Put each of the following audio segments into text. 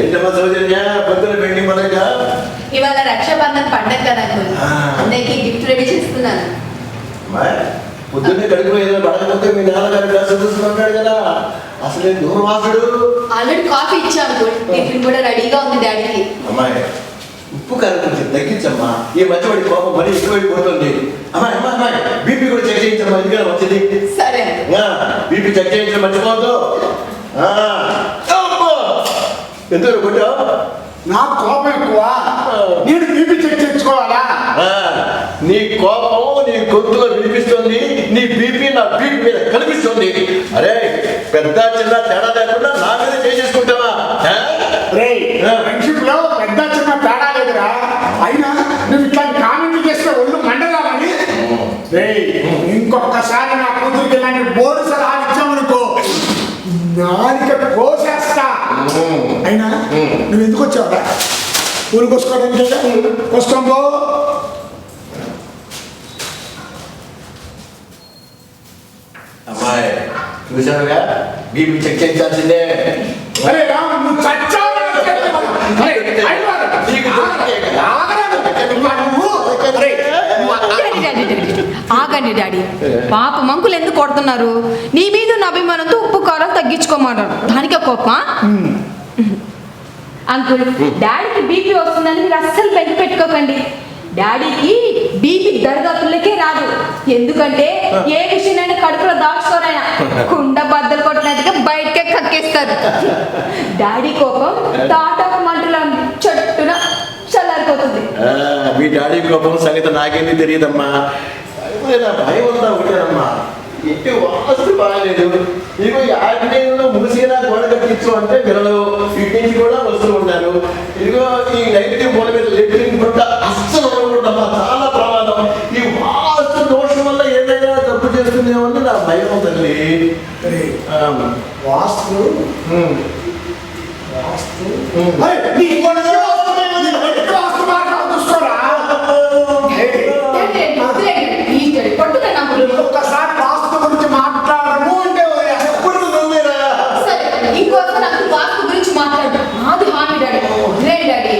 ఏంటమ్మా సౌజన్య పొద్దున పెండింగ్ మొదట ఇవాళ రక్షాబంధన్ పండగ కదా అన్నయ్యకి గిఫ్ట్ రెడీ చేస్తున్నాను. పొద్దున్నే కడుపు ఏదో పడకపోతే మీ నాన్నగారు గ్లాస్ చూసుకుంటాడు కదా, అసలే దూరవాసుడు. ఆల్రెడీ కాఫీ ఇచ్చాను, టిఫిన్ కూడా రెడీగా ఉంది డాడీకి. అమ్మాయి ఉప్పు కారం కొంచెం తగ్గించమ్మా, ఈ మధ్య వాడి కోపం మరీ ఎక్కువైపోతుంది. అమ్మాయి అమ్మాయి అమ్మాయి బీపీ కూడా చెక్ చేయించమ్మా, ఎందుకన్నా వచ్చింది. సరే బీపీ చెక్ చేయించడం మర్చిపోవద్దు. ఎందుకు కొట్టావు? నాకు కోపం ఎక్కువ, నేను బీపీ చెక్ చేయించుకోవాలా? నీ కోపం నీ గొంతులో వినిపిస్తుంది, నీ బీపీ నా బీపీ మీద కనిపిస్తుంది. అరే పెద్ద చిన్న తేడా లేకుండా నా మీద చేసేసుకుంటావా? ఫ్రెండ్షిప్ లో పెద్ద చిన్న తేడా లేదురా, అయినా నువ్వు ఇట్లాంటి కామెంట్లు చేస్తే ఒళ్ళు మండలామని. ఇంకొకసారి నా కూతురికి ఇలాంటి బోర్డు సలహా ఇచ్చామనుకో నాలిక కోసేస్తా. అయినా నువ్వు ఎందుకు వచ్చావురా? పూలు కోసుకోవడానికి కోసుకోబో. అమ్మాయి చూసావుగా, బీపీ చెక్ చేయించాల్సిందే. అరే రాము నువ్వు చచ్చావు. ఆగండి డాడీ, పాప మంకులు ఎందుకు కొడుతున్నారు? నీ మీద ఉన్న అభిమానంతో ఉప్పు కారం తగ్గించుకోమన్నారు, దానికే కోపమా? అంకుల్ డాడీకి బీపీ వస్తుందని మీరు అస్సలు బెంగ పెట్టుకోకండి. డాడీకి బీపీ దరిదాపులకే రాదు, ఎందుకంటే ఏ విషయాన్ని కడుపులో దాచుకోరైనా కుండ బద్దలు కొట్టినట్టుగా బయటకే కక్కేస్తారు. డాడీ కోపం తాటాకు మంటల చెట్టున చల్లారిపోతుంది. మీ డాడీ కోపం సంగతి నాకేమీ తెలియదమ్మా. భయం ఉందా ఒకటేనమ్మా, ఇంటి వాస్తు బాగాలేదు. ఇదిగో ఆగ్నేయంలో ముగిసినా గోడ కట్టించు అంటే వినలు, ఇటు నుంచి కూడా వస్తూ ఉంటారు. ఇదిగో ఈ నెగిటివ్ గోడ మీద లెట్రిన్ గుంట అస్సలు ఉండకూడదమ్మా, చాలా ప్రమాదం. ఈ వాస్తు దోషం వల్ల ఏదైనా తప్పు చేస్తుందేమో అని నా భయం తల్లి. వాస్తు ఒక్కసారి వాస్తు గురించి మాట్లాడము అంటే ఇంకోసారి నాకు వాస్తు గురించి మాట్లాడు, నాది హామీ డాడీ. డాడీ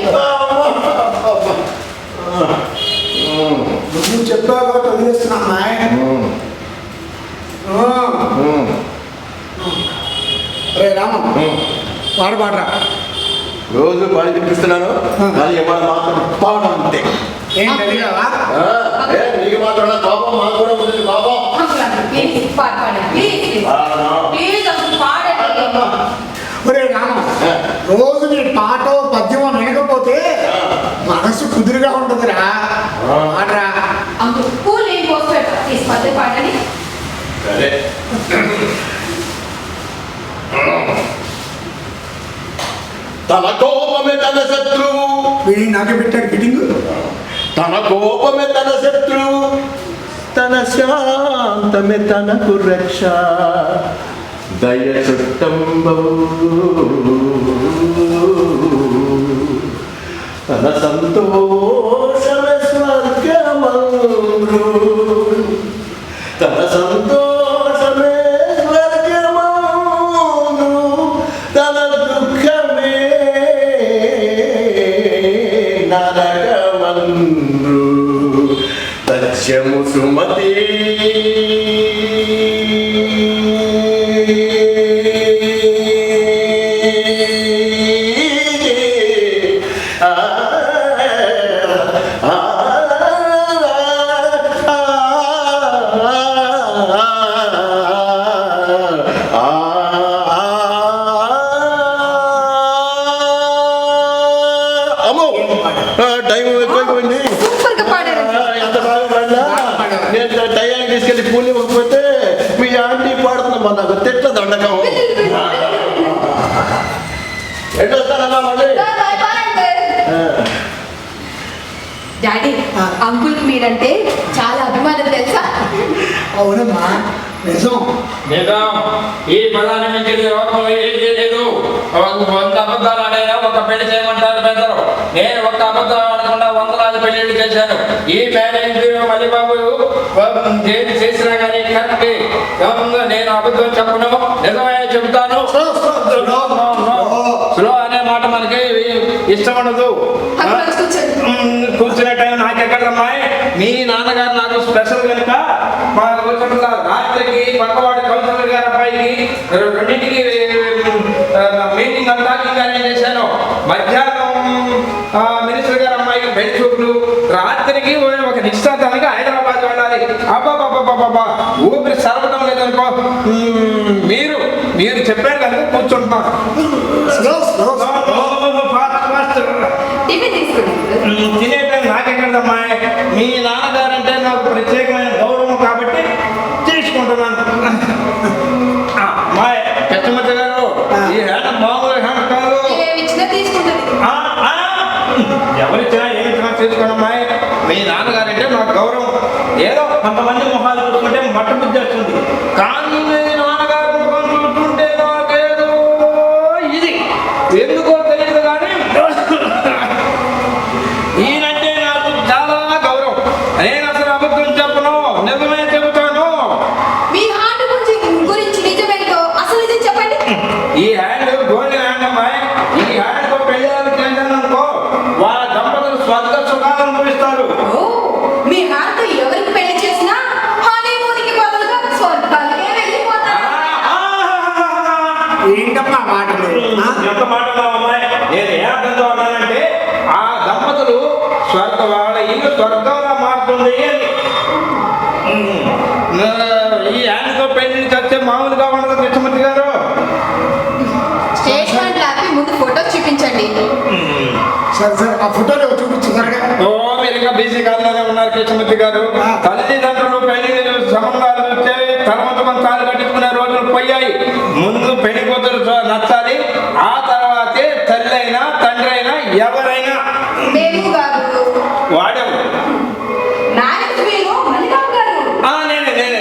నువ్వు చెప్పావు కాబట్టి వదిలేస్తున్నా. రే రామ పాడు పాడరా. రోజు పాడి తినిపిస్తున్నాను, కానీ ఇవాళ మాత్రం పావడం అంతే. ఏంటి అడిగావా? నీకు మాత్రం కోపం, మాకు కూడా ఉంది కోపం. ఒరే రామ, రోజు నీ పాట పద్యమో వినకపోతే మనసు కుదురుగా ఉంటుందిరా. ఆడరా తన కోపమే తన శత్రువు, వీడి నాకే పెట్టాడు ఫిట్టింగ్. తన కోపమే తన శత్రువు, తన శాంతమే తనకు రక్ష. దయ చుట్టంబవు తన సంతోషమే స్వర్గమందు, తన సంతోషమే స్వర్గమందు, తన దుఃఖమే నరకమందు. తథ్యము సుమతి టైం ఎక్కువైపోయింది. ఎంత బాగా పాడినా నేను టయానికి తీసుకెళ్ళి పూలు ఇవ్వకపోతే మీ ఆంటీ పాడుతుందమ్మా, నాకు తిట్ల దండకం. ఎట్లొస్తానమ్మా మళ్ళీ? డాడీ అంకుల్ మీరంటే చాలా అభిమానం తెలుసా? అవునమ్మా, నిజం. నిజం. ఈ పదాన్ని మించిన లోకం ఏది లేదు. 100 అబద్ధాలు ఆడైనా ఒక పెళ్లి చేయమంటారు పెద్దలు. నేను ఒక్క అబద్ధం ఆడకుండా 100 పెళ్లిళ్ళు చేశాను. ఈ మ్యారేజ్ బ్యూరో మల్లిబాబు ఏది చేసినా కానీ కరెక్ట్. నేను అబద్ధం చెప్పను, నిజమే చెబుతాను. స్లో అనే మాట మనకి ఇష్టం ఉండదు. కూర్చునే టైం నాకెక్కడమ్మాయి. మీ నాన్నగారు నాకు స్పెషల్ కనుక మా రాత్రికి పక్కవాడి కౌన్సిలర్ గారి అబ్బాయికి 2ంటికి మీటింగ్ అంతా అరేంజ్ చేశాను. మధ్యాహ్నం మినిస్టర్ గారి అమ్మాయికి పెళ్లి చూపులు, రాత్రికి ఒక నిశ్చితార్థానికి హైదరాబాద్ వెళ్ళాలి. అబ్బాబాబాబాబా ఊపిరి సరపడం లేదనుకో. మీరు చెప్పారు కనుక కూర్చుంటున్నాను. తినే టైం నాకెక్కడమ్మాయి. మీ నాన్నగారంటే నాకు ప్రత్యేకమైన గౌరవం కాబట్టి తీసుకుంటున్నాను. మా కృష్ణమూర్తి గారు ఈ హ్యాండ్ మామూలు హ్యాండ్ కాదు. ఎవరిచ్చినా ఏమిచ్చినా తీసుకోనమ్మాయి. మీ నాన్నగారంటే నాకు గౌరవం. ఏదో కొంతమంది మొహాలు చూసుకుంటే మట్ట బుద్ధి వస్తుంది, కానీ మీ నాన్నగారు ముఖం చూస్తుంటే నాకేదో ఇది ఎందుకో తెలియదు. కానీ ఈయనంటే నాకు చాలా గౌరవం. నేను అసలు అబద్ధం చెప్పను, నిజమే చెబుతాను. ఈ హ్యాండ్ గోల్డ్ హ్యాండ్ అమ్మాయి. ఈ హ్యాండ్ తో పెళ్లి చేశాను అనుకో, వాళ్ళ దంపతులు స్వర్గ సుఖాలు అనుభవిస్తారు. మీ హ్యాండ్ ఎవరికి పెళ్లి చేసినా హనీమూన్‌కి బదులుగా స్వర్గానికే వెళ్ళిపోతారు. ఏంటమ్మా మాటలు? ఎంత మాటలు అమ్మాయి. నేను ఏ అర్థంతో అన్నానంటే ఆ దంపతులు వాళ్ళ ఇల్లు స్వర్గంగా మారుతుంది అని. ఈ హ్యాండ్తో పెళ్లి చచ్చే మామూలుగా ఉండదు కృష్ణమూర్తి గారు. స్టేట్మెంట్ లాపి ముందు ఫోటో చూపించండి. సరే ఆ ఫోటోలు చూపించుతారుగా. మీరు ఇంకా బీసీ కాలంలోనే ఉన్నారు కృష్ణమూర్తి గారు. తల్లిదండ్రులు పెళ్లి సంబంధాలు వచ్చే తర్వాత మనం తాళి కట్టించుకునే రోజులు పోయాయి. ముందు పెళ్లి కూతురు నచ్చాలి, ఆ తర్వాతే తల్లి అయినా తండ్రి అయినా ఎవరైనా. వాడేవు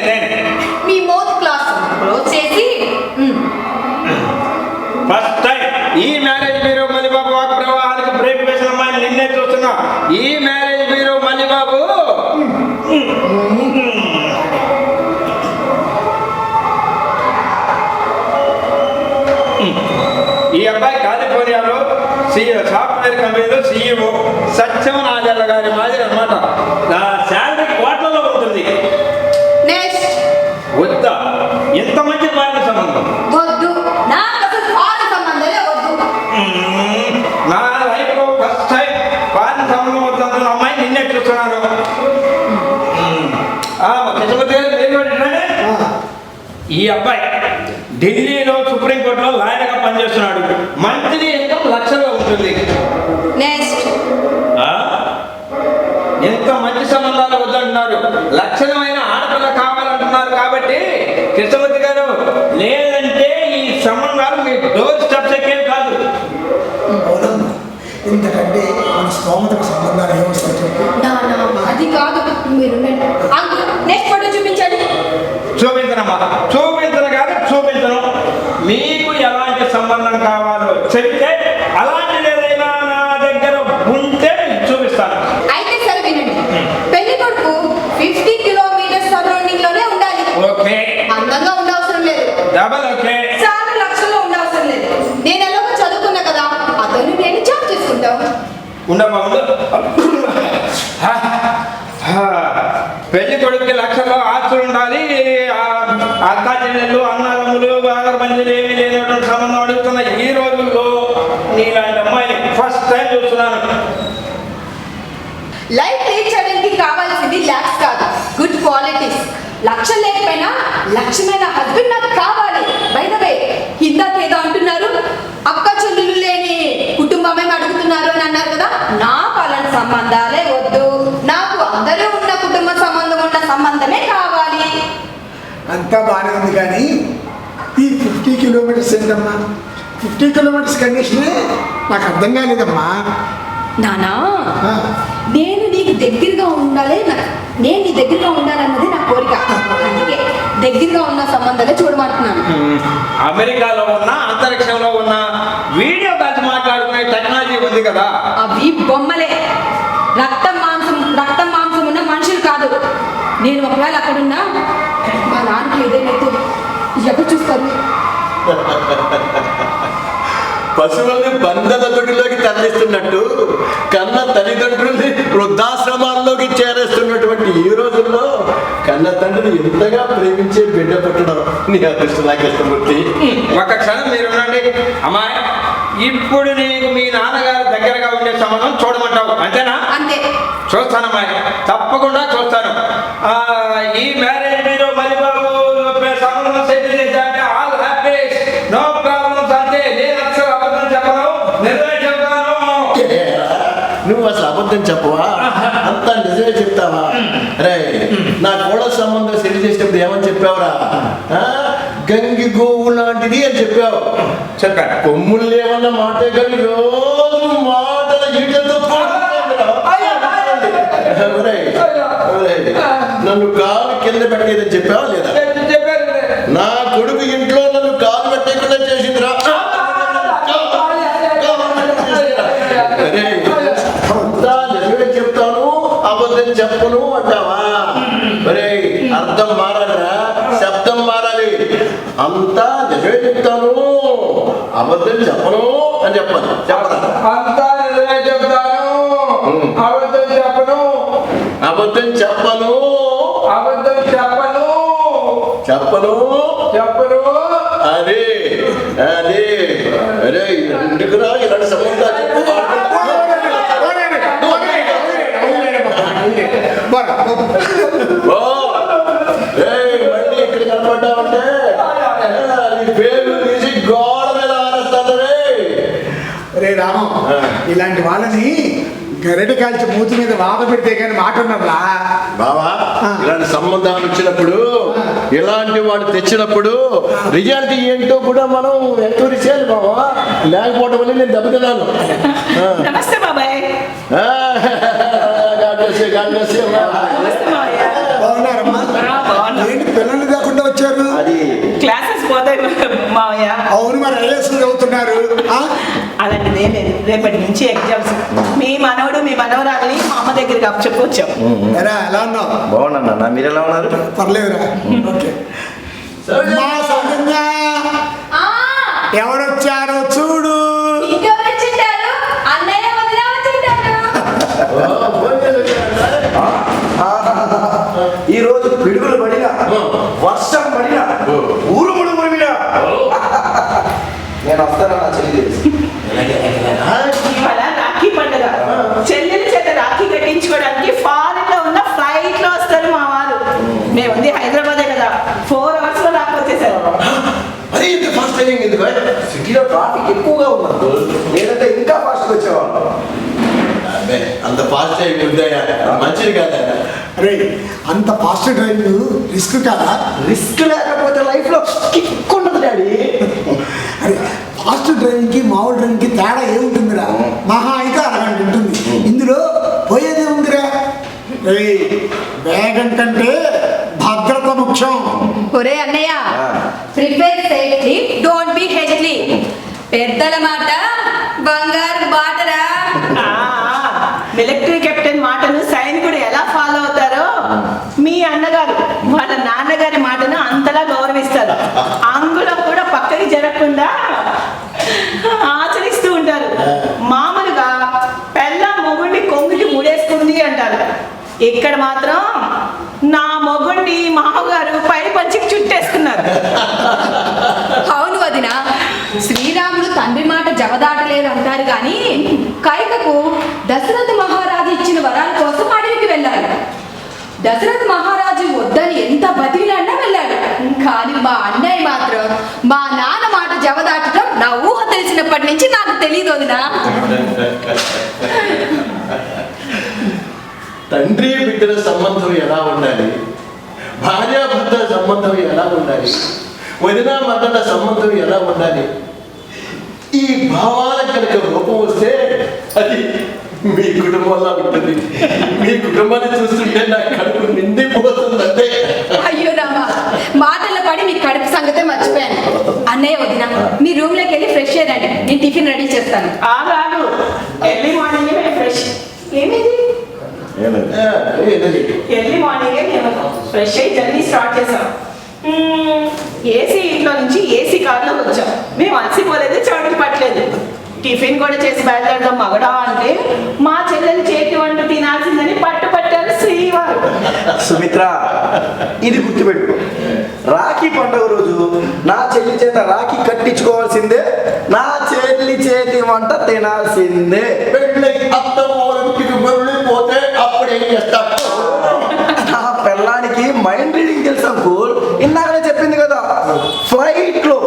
నేనే మీ మౌత్ క్లాస్ క్లోజ్ చేసి ఫస్ట్ టైం ఈ మ్యారేజ్ బ్యూరో మల్లిబాబు వాక్ ప్రవాహానికి బ్రేక్ వేసిన అమ్మాయిని నిన్నే చూస్తున్నా. ఈ మ్యారేజ్ బ్యూరో మల్లిబాబు ఈ అబ్బాయి కాలిఫోర్నియాలో సాఫ్ట్వేర్ కంపెనీలో CEO సత్యం నాజర్ల గారి మాదిరి అనమాట. నా శాలరీ కోట్లలో ఉంటుంది. వద్దా ఎంత మంచి భార్య సంబంధం? వద్దు, నాకు అసలు భార్య సంబంధాలే వద్దు. నా లైఫ్లో ఫస్ట్ టైం భార్య సంబంధం వద్దంటున్న అమ్మాయి నిన్నే చూస్తున్నాను. ఈ అబ్బాయి ఢిల్లీలో సుప్రీంకోర్టులో లాయర్గా పనిచేస్తున్నాడు. మంత్లీ ఇన్కమ్ లక్షల్లో ఉంటుంది. ఎంత మంచి సంబంధాలు వద్దంటున్నారు. లక్షణమైన ఆడపిల్ల కావాలంటున్నారు. కాబట్టి కృష్ణమూర్తి గారు, లేదంటే ఈ సంబంధాలు మీ డోర్ స్టెప్స్ ఎక్కేం కాదు. ఎందుకంటే మన స్తోమతకు సంబంధాలు ఏమొస్తాయి చెప్పు. అది కాదు, మీరు నెక్స్ట్ ఫోటో చూపించండి. చూపించనమ్మా, చూపించను కాదు చూపించను. మీకు ఎలాంటి సంబంధం కావాలో చెప్తే అలాంటిది ఏదైనా నా దగ్గర ఉంటే చూపిస్తాను. అయితే సరే వినండి, పెళ్లి కొడుకు 50 కిలోమీటర్స్ సరౌండింగ్ లోనే ఉండాలి. ఓకే. అందంగా ఉండవసరం లేదు. Double okay. చాలా లక్షల్లో ఉండవసరం లేదు. నేను ఎలాగో చదువుకున్నా కదా, అతను నేను జాబ్ చేసుకుంటాం. ఉండమ్మా ఉండు. పెళ్లి కొడుకుకి లక్షల్లో ఆస్తులు ఉండాలి. అక్క చెల్లెళ్ళు అన్నదమ్ములు ఆగరబందీలు ఏమీ లేనటువంటి సంబంధం అడుగుతున్న ఈ రోజుల్లో నీలాంటి అమ్మాయిని ఫస్ట్ టైం చూస్తున్నాను. లైఫ్ లీడ్ చేయడానికి కావాల్సింది ల్యాక్స్ కాదు, గుడ్ క్వాలిటీస్. లక్షలు లేకపోయినా లక్ష్యమైన హస్బెండ్ నాకు కావాలి. బై ద వే, ఇందాకేదో అంటున్నారు, అక్క చెల్లెలు లేని కుటుంబమే అడుగుతున్నారు అని అన్నారు కదా. నాకు అలాంటి సంబంధాలే వద్దు. నాకు అందరూ ఉన్న కుటుంబ సంబంధం ఉన్న సంబంధమే కావాలి. అంతా బాగానే ఉంది, కానీ ఈ 50 కిలోమీటర్స్ ఏంటమ్మా? 50 కిలోమీటర్స్ కండిషనే నాకు అర్థం కాలేదమ్మా. నానా, నేను నీకు దగ్గరగా ఉండాలి, నేను నీ దగ్గరగా ఉండాలన్నది నా కోరిక. అందుకే దగ్గరగా ఉన్న సంబంధాలే చూడమంటున్నాను. అమెరికాలో ఉన్న, అంతరిక్షంలో ఉన్న కదా. అవి బొమ్మలే, రక్తం మాంసం ఉన్న మనుషులు కాదు. నేను ఒకవేళ అక్కడున్నా మా నాన్నకి ఏదైతే ఎవరు చూస్తారు? పశువుల్ని బంధన తొడిలోకి తరలిస్తున్నట్టు కన్న తల్లిదండ్రుల్ని వృద్ధాశ్రమాల్లోకి చేరేస్తున్నటువంటి ఈ రోజుల్లో కన్న తండ్రిని ఎంతగా ప్రేమించే బిడ్డ పుట్టడం నీ అదృష్టం నాగేశ్వరమూర్తి. ఒక క్షణం మీరు ఉండండి. అమ్మాయి, ఇప్పుడు నీకు మీ నాన్నగారు దగ్గరగా ఉండే సంబంధం చూడమంటావు అంతేనా? అంతే. చూస్తానమ్మాయి, తప్పకుండా చూస్తాను. ఈ మ్యారేజ్ మీరు మరి బాబు సంబంధం సెటిల్ చేశారంటే ఆల్ హ్యాపీస్, నో ప్రాబ్లమ్స్. అంతే, నేను అసలు అబద్ధం చెప్పను, నిజమే చెప్తాను. నువ్వు అసలు అబద్ధం చెప్పవా? అంతా నిజమే చెప్తావా? రే, నా కోడల సంబంధం సెటిల్ చేసేటప్పుడు ఏమని చెప్పావురా? గంగి గోవు లాంటిది అని చెప్పావు. చెప్పాను. కొమ్ములు లేవన్న మాటే కానీ రోజు మాటల ఈటలతో నన్ను కాలు కింద పెట్టేదని చెప్పావా లేదా? నా కొడుకు ఇంట్లో నన్ను కాలు పెట్టకుండా చేసిందిరా. అంతా నిజమే చెప్తాను, అబద్ధం చెప్పను అంటావా? మరే అర్థం మారాలిరా, శబ్దం మారాలి. అంతా నిజమే చెప్తాను, అబద్ధం చెప్పను అని చెప్పాలి. చెప్పరా? అంతా నిజమే చెప్తాను, అబద్ధం చెప్పను. అబద్ధం చెప్పను, అబద్ధం చెప్పను, చెప్పను చెప్పను. అదే అదే అరే ఎందుకురా ఇలాంటి సంబంధాలు చెప్పు. మళ్ళీ ఇక్కడ కనపడ్డావంటే నీ పేరు తీసి గోడ మీద ఆరేస్తాను. రే రామం, ఇలాంటి వాళ్ళని గరటి కాల్చి మూతి మీద వాద పెడితే కానీ మాట ఉన్నదా బావా? ఇలాంటి సంబంధాలు వచ్చినప్పుడు, ఇలాంటి వాడు తెచ్చినప్పుడు రియాలిటీ ఏంటో కూడా మనం ఎంక్వైరీ చేయాలి బావా. లేకపోవడం వల్ల నేను దెబ్బతిన్నాను. నమస్తే బాబాయ్. బాగున్నారమ్మా? ఏంటి పిల్లలు కాకుండా వచ్చారు? అది క్లాసెస్ పోతాయి మావయ్య. అవును, మరి ఐఏఎస్ చదువుతున్నారు. అలాంటిది ఏం లేదు, రేపటి నుంచి ఎగ్జామ్స్. మీ మనవడు మీ మనవరాలని మా అమ్మ దగ్గరికి అప్పు చెప్పొచ్చాం. ఎలా ఉన్నావు? బాగున్నా. మీరు ఎలా ఉన్నారు? పర్లేదురా. ఓకే. మా సౌజన్య, ఎవరొచ్చారో చూడు. ఇంకెవరు వచ్చింటారు? అన్నయ్య వదిన వచ్చింటారు. ఈ రోజు పిడుగులు పడినా, వర్షం పడినా, ఊరుముడు మురిమినా నేను వస్తాను నా చెల్లి. ఇవాళ రాఖీ పండుగ. చెల్లెల చేత రాఖీ కట్టించుకోవడానికి ఫారెన్ లో ఉన్న ఫ్లైట్ లో వస్తారు మా వారు. మేముంది హైదరాబాదే కదా, 4 hours లో రాక వచ్చేసారు. అది ఇంత ఫాస్ట్ టైమింగ్ ఎందుకు? సిటీలో ట్రాఫిక్ ఎక్కువగా ఉన్నది, లేదంటే ఇంకా ఫాస్ట్గా వచ్చేవాళ్ళు. అంత ఫాస్ట్ టైమింగ్ ఉందయ్యా, మంచిది కాదా? అరే, అంత ఫాస్ట్ డ్రైవింగ్ రిస్క్ కాదా? రిస్క్ లేకపోతే లైఫ్లో కిక్ ఉండదు డాడీ. అరే, ఫాస్ట్ డ్రైవింగ్కి మామూలు డ్రైవింగ్కి తేడా ఏముంటుందిరా? మహా అయితే అరగంట ఉంటుంది. ఇందులో పోయేదే ఉందిరా. వేగం కంటే భద్రత ముఖ్యం. ఒరే అన్నయ్య, ప్రిపేర్ సేఫ్లీ, డోంట్ బి హెజ్లీ. పెద్దల మాట బంగారు బాటరా. మిలిటరీ కెప్టెన్ మాటను సైనికుడు ఎలా ఫాలో అవుతారో మీ అన్నగారు వాళ్ళ నాన్నగారి మాటను అంతలా గౌరవిస్తారు. అంగుళం కూడా పక్కకి జరగకుండా ఆచరిస్తూ ఉంటారు. మామూలుగా పెళ్ళ మొగుడిని కొంగుకి ముడేసుకుంది అంటారు. ఇక్కడ మాత్రం నా మొగుడిని మామగారు పై పంచికి చుట్టేసుకున్నారు. అవును వదిన, శ్రీరాముడు తండ్రి మాట జవదాటలేదు అంటారు కానీ కైకకు దశరథ మహారాజు ఇచ్చిన వరాల కోసం అడవికి వెళ్ళాడు. దశరథ మహారాజు వద్దని ఎంత బతికిలాడినా వెళ్ళాడు. కానీ మా అన్నయ్య మాత్రం మా నాన్న మాట జవదాటడం నా ఊహ తెలిసినప్పటి నుంచి నాకు తెలియదు వదినా. తండ్రి బిడ్డల సంబంధం ఎలా ఉండాలి, భార్యాభర్తల సంబంధం ఎలా ఉండాలి, వదిన మద్దల సంబంధం ఎలా ఉండాలి, ఈ భావాల కనుక రూపం వస్తే అది మీ కుటుంబంలో ఉంటుంది. మీ కుటుంబాన్ని చూస్తుంటే నా కడుపు నిండిపోతుందంటే. అయ్యో రామా, మాటల పడి మీ కడుపు సంగతే మర్చిపోయాను. అన్నయ్య వదిన మీ రూమ్ లోకి వెళ్ళి ఫ్రెష్ అయ్యండి, నేను టిఫిన్ రెడీ చేస్తాను. ఆగాడు ఎర్లీ మార్నింగ్ మేము ఫ్రెష్ ఏమైంది ఎర్లీ మార్నింగే మేము ఫ్రెష్ అయ్యి జర్నీ స్టార్ట్ చేసాం. ఏసీ ఇంట్లో నుంచి ఏసీ కార్లో వచ్చాం. మేము అలసిపోలేదు, చెమటలు పట్టలేదు. టిఫిన్ కూడా చేసి బయలుదేరదాం మగడా అంటే మా చెల్లెలు చేతి వంట తినాల్సిందని పట్టారు శ్రీవారు. సుమిత్ర, ఇది గుర్తుపెట్టు. రాఖీ పండుగ రోజు నా చెల్లి చేత రాఖీ కట్టించుకోవాల్సిందే, నా చెల్లి చేతి వంట తినాల్సిందే. పెళ్ళకి అత్తమ్మకి వెళ్ళిపోతే అప్పుడు ఏం చేస్తాం? నా పిల్లానికి మైండ్ రీడింగ్ తెలుసు అంకుల్. ఇందాకనే చెప్పింది కదా, ఫ్లైట్ లో.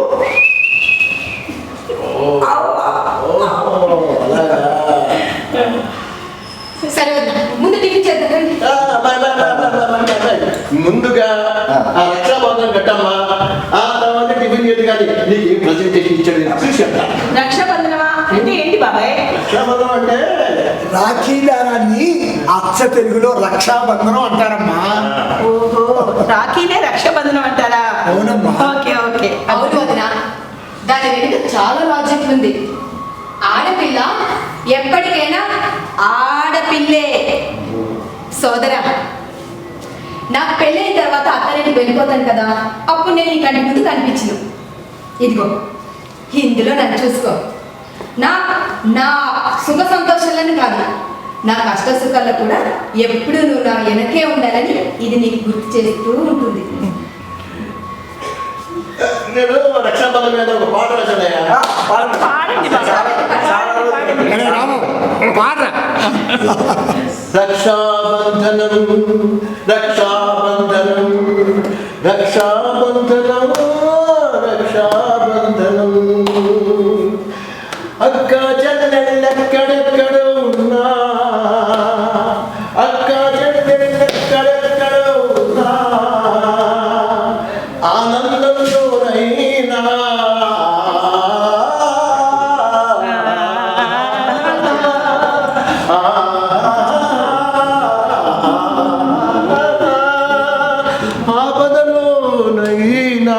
సరే వదిన, ముందు టిఫిన్ చేద్దాం రండి. ముందుగా ఆ రక్షాబంధం కట్టమ్మా, ఆ తర్వాత టిఫిన్ చేతి కానీ నీకు ఏం ప్రజెంటేషన్ ఇచ్చాడు చూసి చెప్తా. రక్షాబంధనమా అంటే ఏంటి బాబాయ్? రక్షాబంధం అంటే రాఖీ దారాన్ని అచ్చ తెలుగులో రక్షాబంధనం అంటారమ్మా. ఓహో, రాఖీనే రక్షాబంధనం అంటారా? అవునమ్మా. Okay okay. అవును వదిన, దాని వెనుక చాలా లాజిక్ ఉంది. ఆడపిల్ల ఎప్పటికైనా ఆడపిల్లే. సోదరా, నాకు పెళ్ళైన తర్వాత అత్తనేటికి వెళ్ళిపోతాను కదా, అప్పుడు నేను నీ కంటి ముందు కనిపించను. ఇదిగో ఇందులో నన్ను చూసుకో. నా నా సుఖ సంతోషాలను కాదు, నా కష్ట సుఖాల్లో కూడా ఎప్పుడు నువ్వు నా వెనకే ఉండాలని ఇది నీకు గుర్తు చేస్తూ ఉంటుంది. నేను రక్షాబంధం మీద ఒక పాట రాశానయ్యా. పాడండి బాబాయ్. అరే రాము, పాడరా. రక్షాబంధనం రక్షాబంధనం రక్షాబంధనం రక్షాబంధనం. అక్క చెల్లెళ్ళెక్కడెక్కడ ఉన్నా, అక్క చెల్లెళ్ళెక్కడెక్కడ ఉన్నా, ఆనందంలోనైనా ఆపదలోనైనా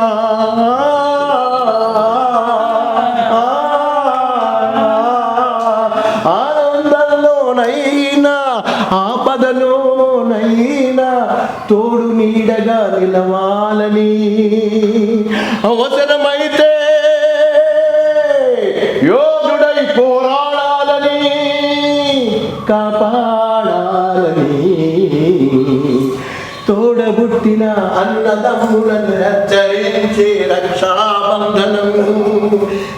ఆనందంలోనైనా ఆపదలోనైనా తోడు నీడగా నిలవాలని, అవసరమైతే యోధుడై పోరాడాలని, కాపాడాలని, తోడబుట్టిన అన్నదమ్ములను హెచ్చరించే రక్షాబంధనం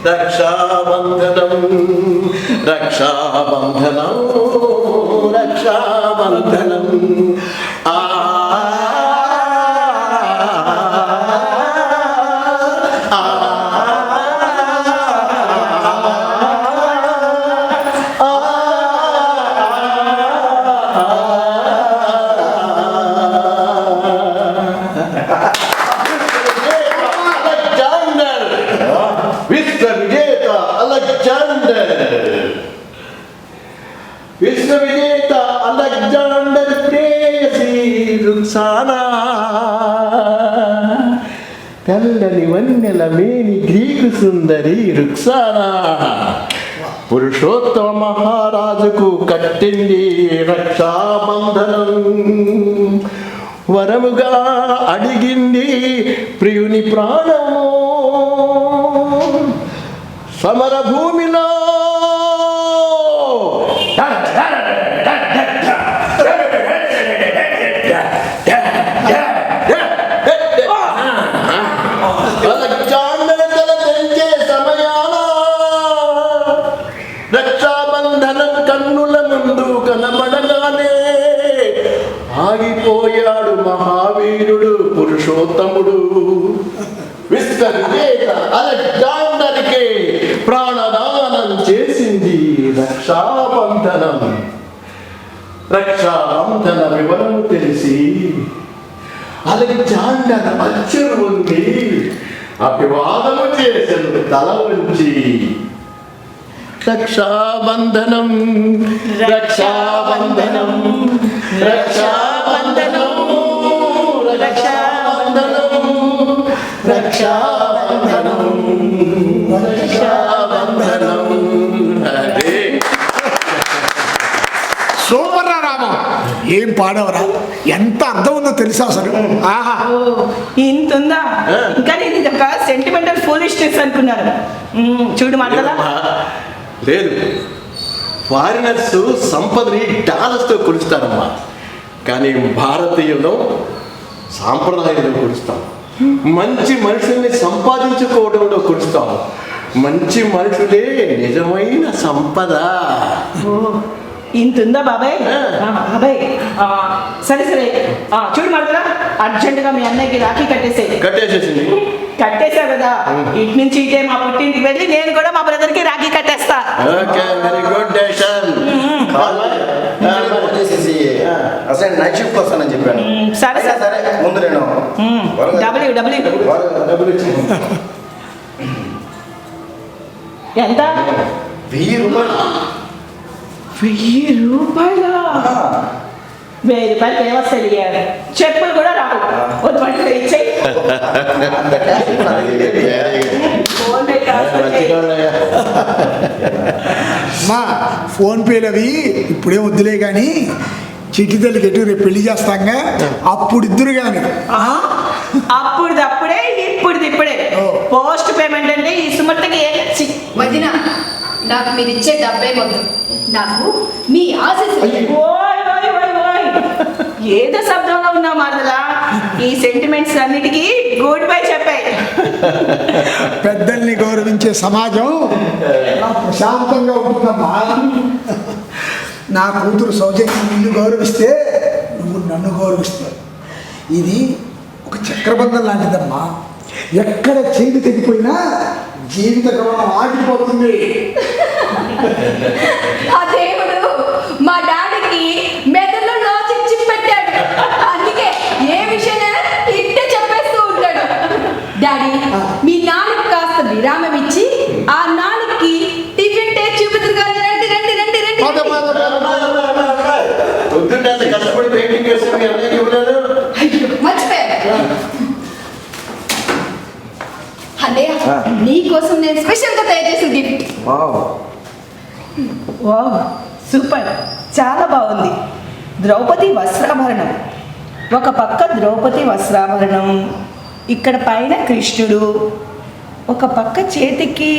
రక్షాబంధనం రక్షాబంధనం రక్షాబంధనం. ఆ విశ్వవిజేత అలెగ్జాండర్ ప్రేయసి రుక్సానా, తెల్లని వన్నెల మేని గ్రీకు సుందరి రుక్సానా, పురుషోత్తమ మహారాజుకు కట్టింది రక్షాబంధనం. వరముగా అడిగింది ప్రియుని ప్రాణము, సమర భూమిలో రక్షాబంధనం కన్నుల ముందు కనబడగానే ఆగిపోయాడు మహావీరుడు పురుషోత్తముడు. విశ్వవిజేత అలెగ్జాండర్కే ప్రాణదానం చేసింది రక్షాబంధనం. రక్షాబంధన వివరము తెలిసి అలెగ్జాండర్ అచ్చరు ఉంది, అభివాదము చేసెను తల ఉంచి. రక్షాబంధనం రక్షాబంధనం రక్షాబంధనం రక్షాబంధనం రక్షాబంధనం. ఏం పాడవరా, ఎంత అర్థం ఉందో తెలుసా అసలు. ఆహా, ఓ, ఇంత ఉందా? ఇంకా నేను ఇది ఒక సెంటిమెంటల్ ఫూలిష్నెస్ అనుకున్నాను. చూడు మాటలా. లేదు, ఫారినర్స్ సంపదని డాలర్స్తో కొలుస్తారమ్మా, కానీ భారతీయులు సాంప్రదాయంలో కొలుస్తాం. మంచి మనుషుల్ని సంపాదించుకోవడంలో కొలుస్తాం. మంచి మనుషులే నిజమైన సంపద. ఓ, ఇంత ఉందా బాబాయ్? బాబాయ్, సరే సరే, చూడు మాటలా, అర్జెంటుగా మీ అన్నయ్యకి రాఖీ కట్టేసేసింది. కట్టేసా కదా, ఇటు నుంచి ఇటే మా పుట్టింటికి వెళ్ళి నేను కూడా మా బ్రదర్కి రాఖీ కట్టేస్తా. Okay, very good decision. చేసేసి అసలు నైట్ షిఫ్ట్ వస్తానని చెప్పాను. సరే సరే సరే, ముందు నేను డబ్ల్యూ డబ్బులు ఇచ్చి ఎంత? 1000 రూపాయలు. 1000 రూపాయలా? 1000 రూపాయలు ఏమొస్తాయి? చెప్పులు కూడా రావు. వద్దు ఇచ్చేయి. మా ఫోన్పేలు అవి ఇప్పుడే వద్దులే కానీ చిట్టి తల్లికి ఎటు రేపు పెళ్లి చేస్తాంగా, అప్పుడు ఇద్దరు కానీ. అప్పుడుదప్పుడే ఇప్పుడుదిప్పుడే. పోస్ట్ పేమెంట్ అంటే ఈ సుమర్తకి వదిన, నాకు మీరు ఇచ్చే డబ్బే వద్దు, నాకు మీ ఆశీస్సులు. ఓయ్ ఓయ్ ఓయ్ ఓయ్, ఏదో శబ్దంలో ఉన్నావు మాటలా. ఈ సెంటిమెంట్స్ అన్నిటికీ గుడ్ బై చెప్పాయి. పెద్దల్ని గౌరవించే సమాజం ప్రశాంతంగా ఉంటుందమ్మా. నా కూతురు సౌజన్యం నిన్ను గౌరవిస్తే నువ్వు నన్ను గౌరవిస్తావు. ఇది ఒక చక్రబంధం లాంటిదమ్మా. ఎక్కడ చేతి తెగిపోయినా జీవిత గమనం ఆగిపోతుంది. ఆ దేవుడు మా డాడీకి మెదడులో లాజిక్ చిప్ పెట్టాడు. అందుకే ఏ విషయమైనా ఇట్టే చెప్పేస్తూ ఉంటాడు. డాడీ, మీ నాన్నకి కాస్త విరామం ఇచ్చి ఆ నాన్నకి టిఫిన్ టేస్ట్ చూపుతుంది కదా. రండి రండి రండి రండి. పొద్దున్నే అంత కష్టపడి పెయింటింగ్ చేస్తే మీ అన్నయ్యకి ఇవ్వలేదు. అయ్యో, మర్చిపోయాను. అన్నయ్య, నీకోసం నేను స్పెషల్గా తయారు చేసిన గిఫ్ట్. వావ్, సూపర్, చాలా బాగుంది. ద్రౌపది వస్త్రాభరణం. ఒక పక్క ద్రౌపది వస్త్రాభరణం, ఇక్కడ పైన కృష్ణుడు, ఒక పక్క చేతికి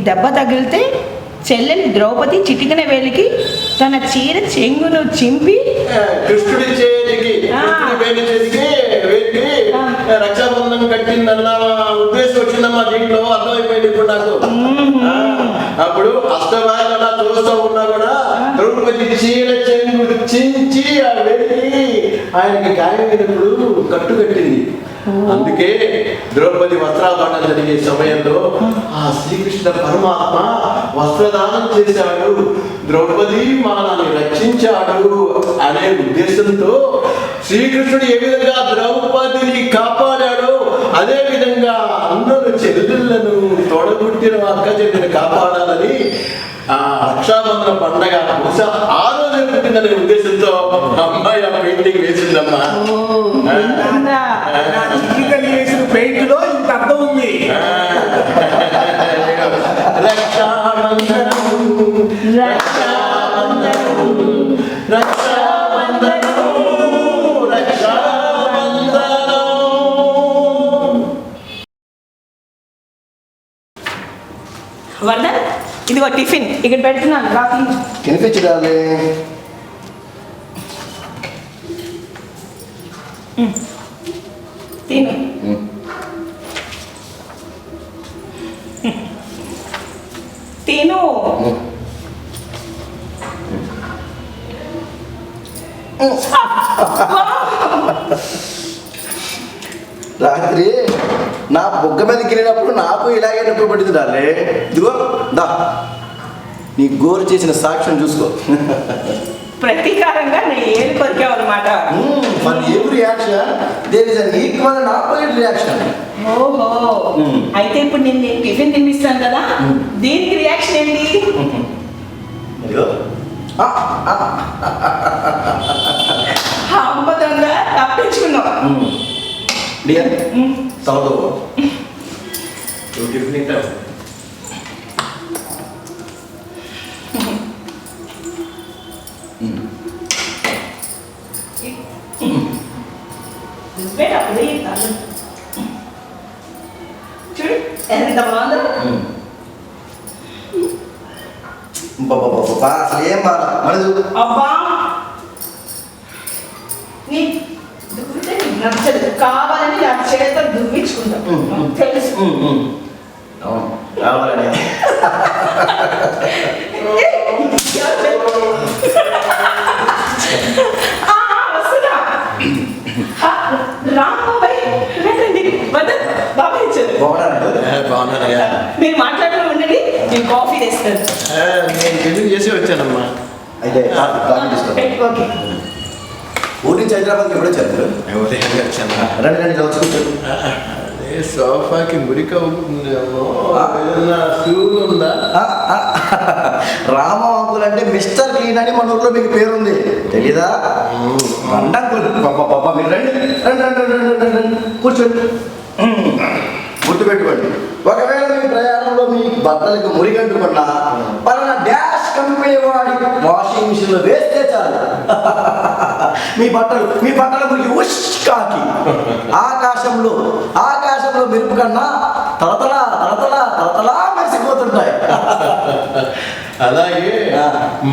దెబ్బ తగిలితే చెల్లెలి ద్రౌపది చిటికిన వేలికి తన చీర చెంగును చింపి కృష్ణుడి చేతికి వేలికి రక్షాబంధం కట్టిందన్న ఉద్దేశం వచ్చిందమ్మా. దీంట్లో అర్థమైపోయింది ఇప్పుడు నాకు. అప్పుడు అష్టమాయలు అలా చూస్తూ ఉన్నా కూడా ద్రౌపది చీర చెంగుడు చించి ఆ వేలికి ఆయనకి గాయమైనప్పుడు కట్టు కట్టింది. అందుకే ద్రౌపది వస్త్రాభరణం జరిగే సమయంలో ఆ శ్రీకృష్ణ పరమాత్మ వస్త్రదానం చేశాడు, ద్రౌపది మనల్ని రక్షించాడు అనే ఉద్దేశంతో శ్రీకృష్ణుడు ఏ విధంగా ద్రౌపదిని కాపాడాడో అదే విధంగా అందరూ చెల్లెళ్ళను తోడబుట్టిన అక్క చెల్లెని కాపాడాలని ఆ రక్షాబంధన పండగ బహుశా ఆ రోజే పుట్టిందనే ఉద్దేశంతో అమ్మాయి ఆ పెయింటింగ్ వేసిందమ్మా. వేసిన పెయింట్ లో ఇంత అర్థం ఉంది. రక్షాబంధనం రక్షాబంధనం రక్షాబంధనం రక్షాబంధనం. వర్ధన్, ఇదిగో టిఫిన్ ఇక్కడ పెడుతున్నాను, రాత్రి తినిపించాలి. తిను. తిను. రాత్రి నా బొగ్గ మీదకి వెళ్ళినప్పుడు నాకు ఇలాగే నొప్పి పడింది డాలే. ఇదిగో దా, నీ గోరు చేసిన సాక్ష్యం చూసుకో. ప్రతీకారంగా నేను ఏది కొరికావు అనమాట. For every reaction there is an equal and opposite reaction. ఓహో, అయితే ఇప్పుడు నేను టిఫిన్ తినిపిస్తాను కదా, దీనికి రియాక్షన్ ఏంటి? ఇదిగో అమ్మదంగా తప్పించుకున్నావు. డియర్ సౌదో ఎంత బాగుందో. అసలు ఏం బాగా మనది అబ్బా దువ్వితే నీకు నచ్చదు, కావాలని నా చేతితో దువ్వించుకుంటాం తెలుసు. కావాలని వస్తున్నా రామ్ బాబాయ్ రండి. బాబాయ్ ఇచ్చారు. బాగున్నానయ్యా. మీరు మాట్లాడుతూ ఉండండి, నేను కాఫీ తెస్తాను. నేను పెళ్లి చేసి వచ్చానమ్మా. అయితే కాఫీ తీసుకోండి. ఓకే. ఊరి నుంచి హైదరాబాద్కి ఎప్పుడో వచ్చారు? ఉదయంగా వచ్చాను. రండి రండి ఇలా వచ్చి కూర్చోండి. అదే సోఫాకి మురికి అవుతుందేమో. ఏదన్నా స్టూల్ ఉందా? రామ అంకుల్ అంటే మిస్టర్ క్లీన్ అని మన ఊర్లో మీకు పేరుంది తెలీదా? రండి అంకుల్. మీరు రండి రండి రండి రండి రండి రండి కూర్చోండి. గుర్తుపెట్టుకోండి, ఒకవేళ మీ ప్రయాణంలో మీ బట్టలకు మురిగంటుకున్నా పలానా డాష్ కంపెనీ వాడి వాషింగ్ మిషన్లో వేస్తే చాలు మీ బట్టల మురికి ఉష్ కాకి ఆకాశంలో మెరుపు కన్నా తలతలా మెరిసిపోతుంటాయి. అలాగే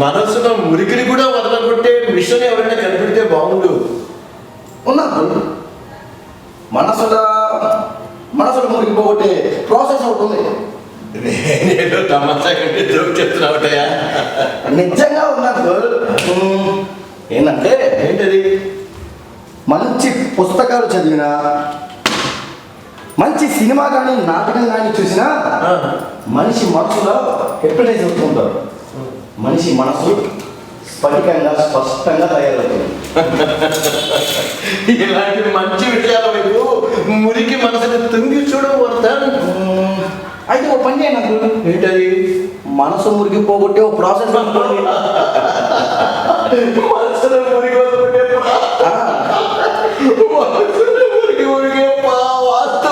మనసులో మురికిని కూడా వదలగొట్టే మిషన్ ఎవరైనా కనిపెడితే బాగుండు. ఉన్నా మనసులో మురికి పోగొట్టే ప్రాసెస్ అవుతుంది. నేనేదో తమాషా కంటే జోక్ చెప్తున్నావుటయా? నిజంగా ఉన్నా ఏంటంటే ఏంటది? మంచి పుస్తకాలు చదివినా, మంచి సినిమా కానీ నాటకం కానీ చూసినా మనిషి మనసులో హిప్నటైజ్ అవుతుంటారు. మనిషి మనసు స్ఫటికంగా స్పష్టంగా తయారవుతుంది. ఇలాంటి మంచి విషయాల వైపు మురికి మనసుని తుంగి చూడవద్దాను. అయితే ఓ పని చేయండి, ఏంటది? మనసు మురికి పోగొట్టే ఓ ప్రాసెస్ అనుకోండి. మనసులో మురికి వదలగొట్టే మనసులో మురికి వాస్తు.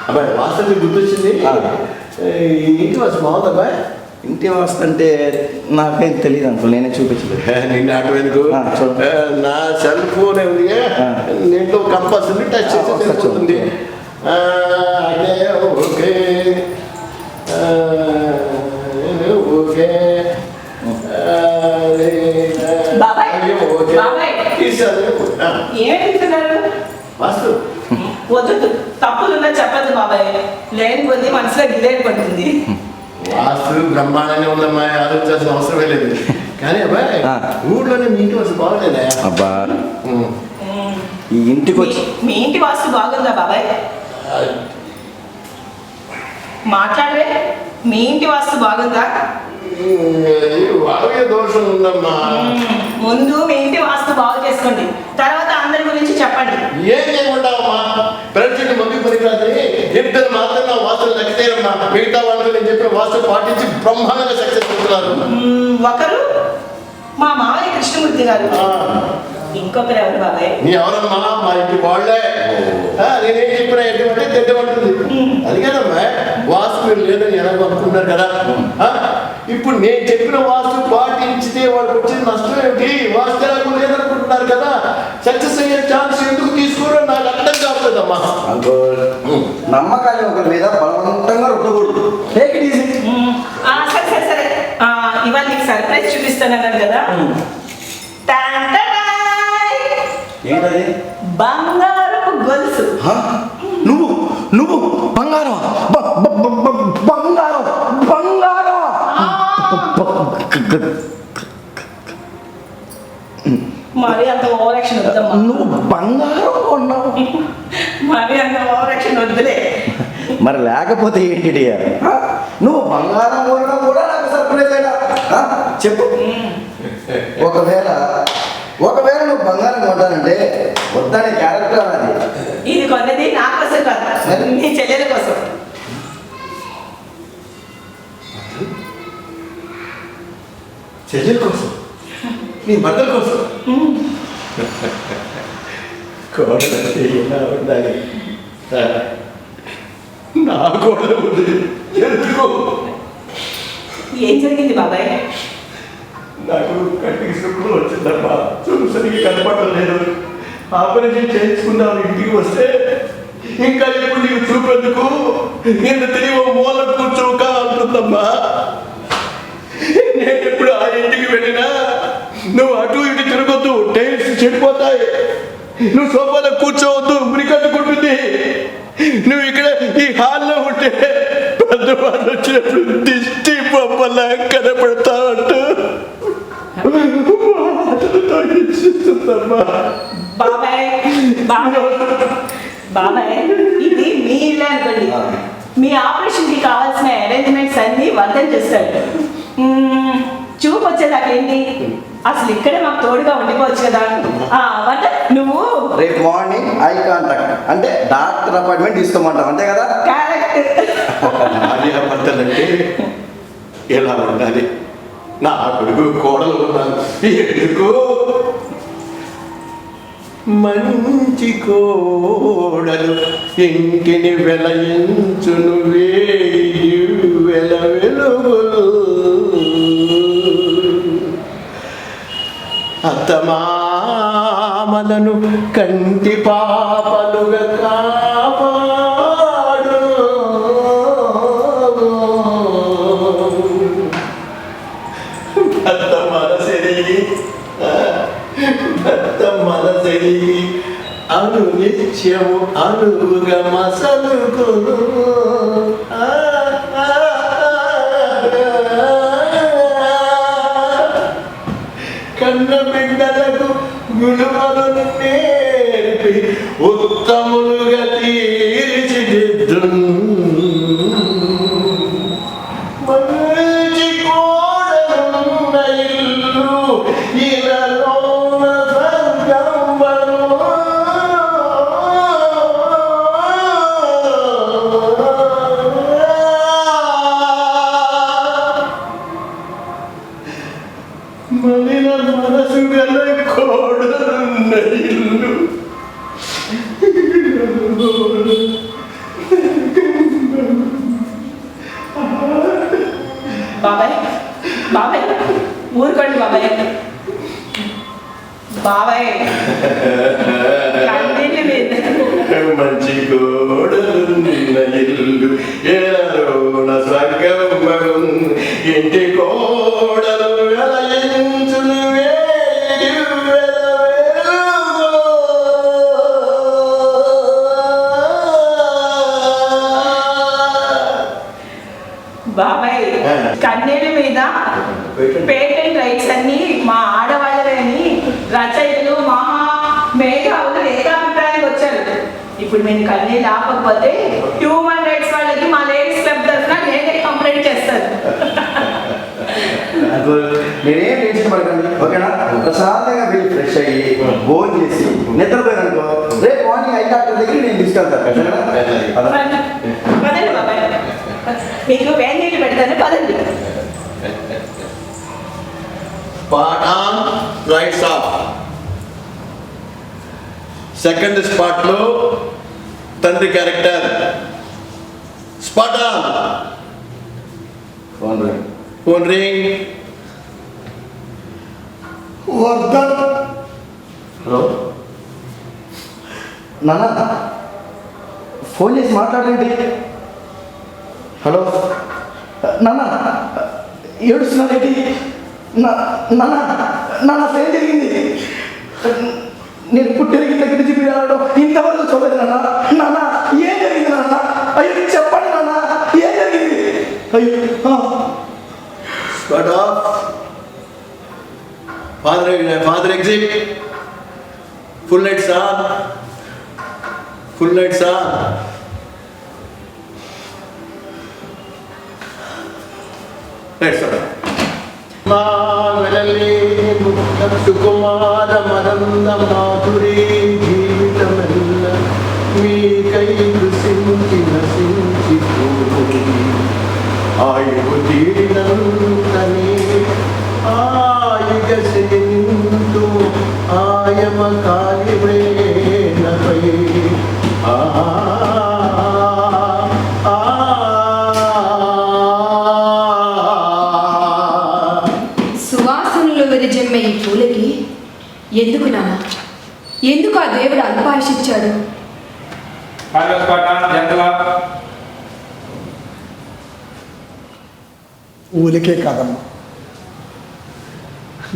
అబ్బాయి వాస్తు గుర్తొచ్చింది. ఇంటి వాసు బాగుంది అబ్బాయి. ఇంటి వాస్తు అంటే నాకేం తెలియదు అనుకో, నేనే చూపించలేదు. నిన్న అటు వెనుక చూడండి. నా సెల్ ఫోన్ ఉంది, దీంట్లో కంపాస్ ఉంది, టచ్ చేసి సరిపోతుంది. ఓకే ఓకే బాబాయ్, బాబాయ్. ఏమి తింటున్నారు? వాస్తు వద్దు, తప్పులున్నా చెప్పదు బాబాయ్. లేని కొద్ది మనసులో గిలేట్ పడుతుంది. వాస్తు బ్రహ్మాండంగా ఉందమ్మా, ఆలోచించాల్సిన అవసరమే లేదు. కానీ అబ్బాయి ఊళ్ళోనే మీ ఇంటి వాస్తు బాగలేదా? అబ్బా ఈ ఇంటికి వచ్చి మీ ఇంటి వాస్తు బాగుందా బాబాయ్? మాట్లాడవే, మీ ఇంటి వాస్తు బాగుందా? వాయువ్య దోషం ఉందమ్మా. ముందు మీ ఇంటి వాస్తు బాగు చేసుకోండి, తర్వాత అందరి గురించి చెప్పండి. ఏం చేయమంటావమ్మా? ప్రెసిడెంట్ మంది పనికిరాదని ఇద్దరు మాత్రం నా వాస్తులు నచ్చితేరమ్మా. మిగతా వాళ్ళకి నేను చెప్పిన వాస్తు పాటించి బ్రహ్మాండంగా సక్సెస్ అవుతున్నారు. ఒకరు మా మావయ్య కృష్ణమూర్తి గారు, ఇంకొకరు ఎవరు బాబాయ్? నీ ఎవరమ్మా? మా ఇంటి వాళ్ళే. నేనేం చెప్పినా ఎటువంటి తిట్టమంటుంది. అది కదమ్మా వాస్తు మీరు లేదని ఎలా అనుకుంటున్నారు కదా. ఇప్పుడు నేను చెప్పిన వాస్తు పాటించితే వాళ్ళకి వచ్చిన నష్టం ఏమిటి? వాస్తు ఎలాగో లేదనుకుంటున్నారు కదా. సక్సెస్ అయ్యే ఛాన్స్ ఎందుకు తీసుకోవడం నాకు అర్థం కావట్లేదమ్మా. నమ్మకాన్ని ఒకరి మీద బలవంతంగా రుద్దకూడదు. Take it easy. సరే సరే సరే, ఇవాళ నీకు సర్ప్రైజ్ చూపిస్తానన్నాడు కదా. ఏంటది? బంగారపు గొలుసు. నువ్వు బంగారం బంగారం బంగారం మరి అంత ఓవర్ యాక్షన్ వద్దమ్మా. నువ్వు బంగారం కొన్నావు. మరి అంత ఓవర్ యాక్షన్ వద్దులే. మరి లేకపోతే ఏంటి డియర్? నువ్వు బంగారం కొనడం కూడా నాకు సర్ప్రైజ్ అయినా చెప్పు. ఒకవేళ నువ్వు బంగారం కొంటానంటే వద్దనే క్యారెక్టర్ అది. ఇది కొన్నది నా కోసం కాదు, నీ చెల్లెల కోసం. చెల్లెల కోసం, నీ భర్తల కోసం. కోడలంటే ఎలా ఉండాలి? నా కోడలు ఉంది. ఎందుకు? ఏం జరిగింది బాబాయ్? నాకు కంటికి శుక్రం వచ్చిందమ్మా. చూపు సరిగ్గా కనపడలేదు. ఆపరేషన్ చేయించుకున్నాను. ఇంటికి వస్తే ఇంకా ఇప్పుడు నీకు చూపెందుకు నిన్ను తిరిగి ఓ మూల కూర్చోక అంటుందమ్మా. నేను ఎప్పుడు ఆ ఇంటికి వెళ్ళినా నువ్వు అటు ఇటు తిరగొద్దు, టైల్స్ చెడిపోతాయి. నువ్వు సోఫాలో కూర్చోవద్దు, మురికట్టుకుంటుంది. నువ్వు ఇక్కడ ఈ హాల్లో ఉంటే పెద్దవాళ్ళు వచ్చినప్పుడు దిష్టి బొమ్మలా కనపడతావంటూ బాబాయ్ బాబాయ్ ఇది మీ ఇల్లు అనుకోండి. మీ ఆపరేషన్ కి కావాల్సిన అరేంజ్మెంట్స్ అన్ని వర్ధన్ చేస్తాడు. చూపు వచ్చేదాకేంటి, అసలు ఇక్కడే మాకు తోడుగా ఉండిపోవచ్చు కదా. వర్ధన్ నువ్వు రేపు మార్నింగ్ ఐ కాంటాక్ట్ అంటే డాక్టర్ అపాయింట్మెంట్ తీసుకోమంటాం, అంతే కదా? భార్యాభర్తలంటే ఎలా ఉండాలి? నా కొడుకు కోడలు ఉన్నాను, ఎందుకు మంచి కోడలు ఇంటిని వెలయించును వేయి వెల వెలుగులు. అత్తమామలను కంటి పాపలుగా కాపాడు. భర్త మనసెరిగి అనునిత్యము అనుగా మసలుకును. కన్న బిడ్డలకు గుణములను నేర్పి ఉత్తములుగా తీర్చిదిద్దును. మంచి కోడలున్న ఇల్లు ఇలలోన సంగమను. మలిన మనసు గల కోడలున్న ఇల్లు బాబాయ్ బాబాయ్ ఊరుకోండి బాబాయ్. బాబాయ్ మంచి కోడలున్న ఇల్లు ఎలలోన స్వర్గం. ఇంటి కోడలు వెలయించును వేయి వెల వెలుగులు. బాబాయ్ కన్నీళ్ళ మీద పేటెంట్ రైట్స్ అన్ని మా ఆడవాళ్ళని రచయితలు మహా మేధావులు ఏకాభిప్రాయానికి వచ్చారు. ఇప్పుడు నేను కన్నీళ్ళు ఆపకపోతే హ్యూమన్ రైట్స్ వాళ్ళకి మా లేడీస్ క్లబ్ తరఫున నేనే కంప్లైంట్ చేస్తాను. నేనేం టెన్షన్ పడకండి, ఓకేనా? ప్రశాంతంగా వెళ్ళి ఫ్రెష్ అయ్యి భోజనం చేసి నిద్రపోయానుకో, రేపు మార్నింగ్ ఐ డాక్టర్ దగ్గర నేను తీసుకెళ్తాను. పదండి బాబాయ్, మీకు వేడి నీళ్ళు పెడతాను, పదండి. పాఠాన్ రైట్ సాఫ్. సెకండ్ స్పాట్ లో తండ్రి character spot on. Phone ring. Vardhan hello నాన్న, ఫోన్ చేసి మాట్లాడండి. హలో నాన్న, ఏడుస్తున్నారేంటి? నాన్న నాన్న అసలు ఏం జరిగింది? నేను పుట్టినకి దగ్గర నుంచి మీరు ఆడడం ఇంతవరకు చూడలేదు నాన్న. నాన్న ఏం జరిగింది నాన్న? అయ్యో చెప్పండి నాన్న, ఏం జరిగింది? అయ్యో spot off. Father exit. Full lights on. Full lights on. సుకుమార మరంద మాధురీ జీవితమెల్ల మీకై రుసించి నశించిపోయి ఆయువు తీరినంతనే ఆయుగ శయనింతు ఆయమ కాలివేనపై సువాసనలు విరజమ్మే ఈ పూలకి ఎందుకు నాన్న, ఎందుకు ఆ దేవుడు అల్పాయుషిచ్చాడు? స్పాటా జంటలా ఊరికే కాదమ్మా,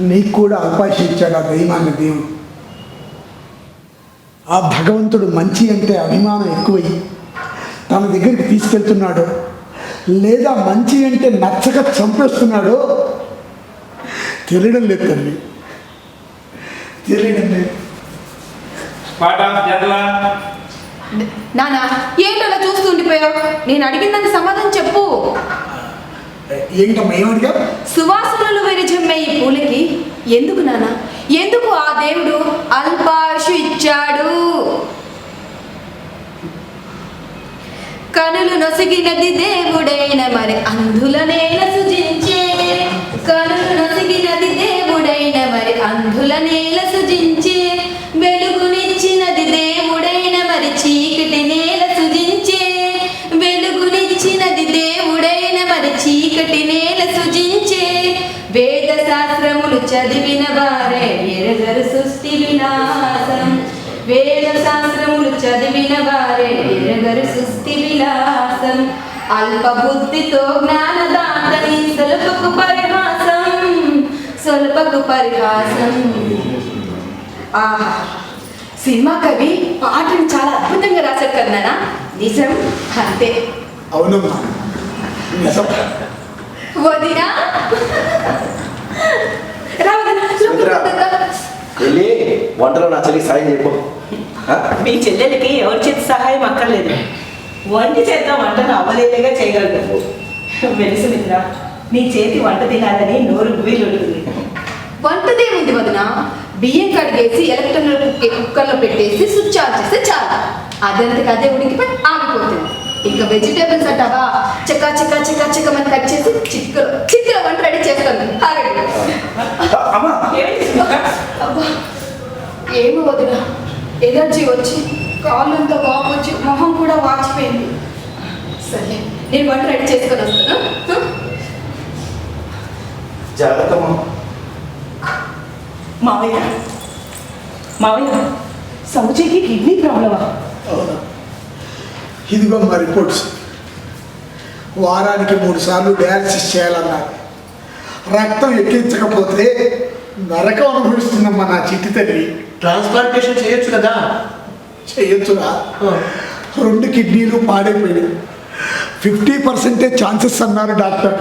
నీకు కూడా అవకాశం ఇచ్చాడు ఆ దైవాన్ని దేవుడు. ఆ భగవంతుడు మంచి అంటే అభిమానం ఎక్కువయ్యి తన దగ్గరికి తీసుకెళ్తున్నాడు, లేదా మంచి అంటే నచ్చక చంపేస్తున్నాడు తెలియడం లేదు తల్లి, తెలియడం లేదు. స్పాటా జంటలా నానా ఏంటి అలా చూస్తూ ఉండిపోయావు? నేను అడిగిన దానికి సమాధానం చెప్పు. ఏంటమ్మా ఏమడిగా? సువాసనలు వెరిజమ్మే ఈ పూలకి ఎందుకు నానా, ఎందుకు ఆ దేవుడు అల్పాయుషు ఇచ్చాడు? కనులు నొసిగినది దేవుడైన మరి అంధులనేల సుజించే, కనులు నొసిగినది దేవుడైన మరి అంధులనేల సుజించే, వెలుగునిచ్చినది దేవుడైన మరి చీకటి నేల సుజించే, వెలుగునిచ్చినది దేవుడైన మరి చీకటి నేల సుజించే, వేద శాస్త్రములు చదివిన వారే ఎరగరు సృష్టి విలాసం, వేద శాస్త్రములు చదివిన వారే ఎరగరు సృష్టి విలాసం, అల్ప బుద్ధితో జ్ఞానదాతని స్వల్పకు పరిహాసం, స్వల్పకు పరిహాసం. ఆహా, సినిమా కవి పాటను చాలా అద్భుతంగా రాశారు కదా, నిజం అంతే. అవునమ్మా నిజం. వదినా వెళ్ళి వంటలో నా చెల్లికి సాయం చేయకు. మీ చెల్లెలకి ఎవరి చేతి సహాయం అక్కర్లేదు, వంటి చేత వంటను అవ్వలేదుగా చేయగలరు. వెలుసు మిత్ర, నీ చేతి వంట తినాలని నోరు గుబిలుంటుంది. వంటదేముంది వదిన, బియ్యం కడిగేసి ఎలక్ట్రిక్ కుక్కర్లో పెట్టేసి స్విచ్ ఆన్ చేస్తే చాలు, అదంతకు అదే ఉడికిపోయి ఆగిపోతుంది. ఇంకా వెజిటేబుల్స్ అంటావా, చెక్క చెక్క చెక్క చెక్కమని కట్ చేసి చిక్కుల వంట రెడీ చేస్తాను. అబ్బా, ఏమో వదిన, ఎనర్జీ వచ్చి కాళ్ళంతా వాపు వచ్చి మొహం కూడా వాచిపోయింది. సరే, నేను వంట రెడీ చేసుకొని వస్తాను. జాగ్రత్త మావయ్య, మావయ్య, సౌజీకి కిడ్నీ ప్రాబ్లమా? అవునా? ఇదిగో మా రిపోర్ట్స్. వారానికి 3 సార్లు డయాలసిస్ చేయాలన్నారు. రక్తం ఎక్కించకపోతే నరకం అనుభవిస్తుందమ్మా నా చిట్టి తల్లి. ట్రాన్స్ప్లాంటేషన్ చేయొచ్చు కదా. చేయొచ్చురా? 2 కిడ్నీలు పాడైపోయినాయి, 50% ఛాన్సెస్ అన్నారు డాక్టర్.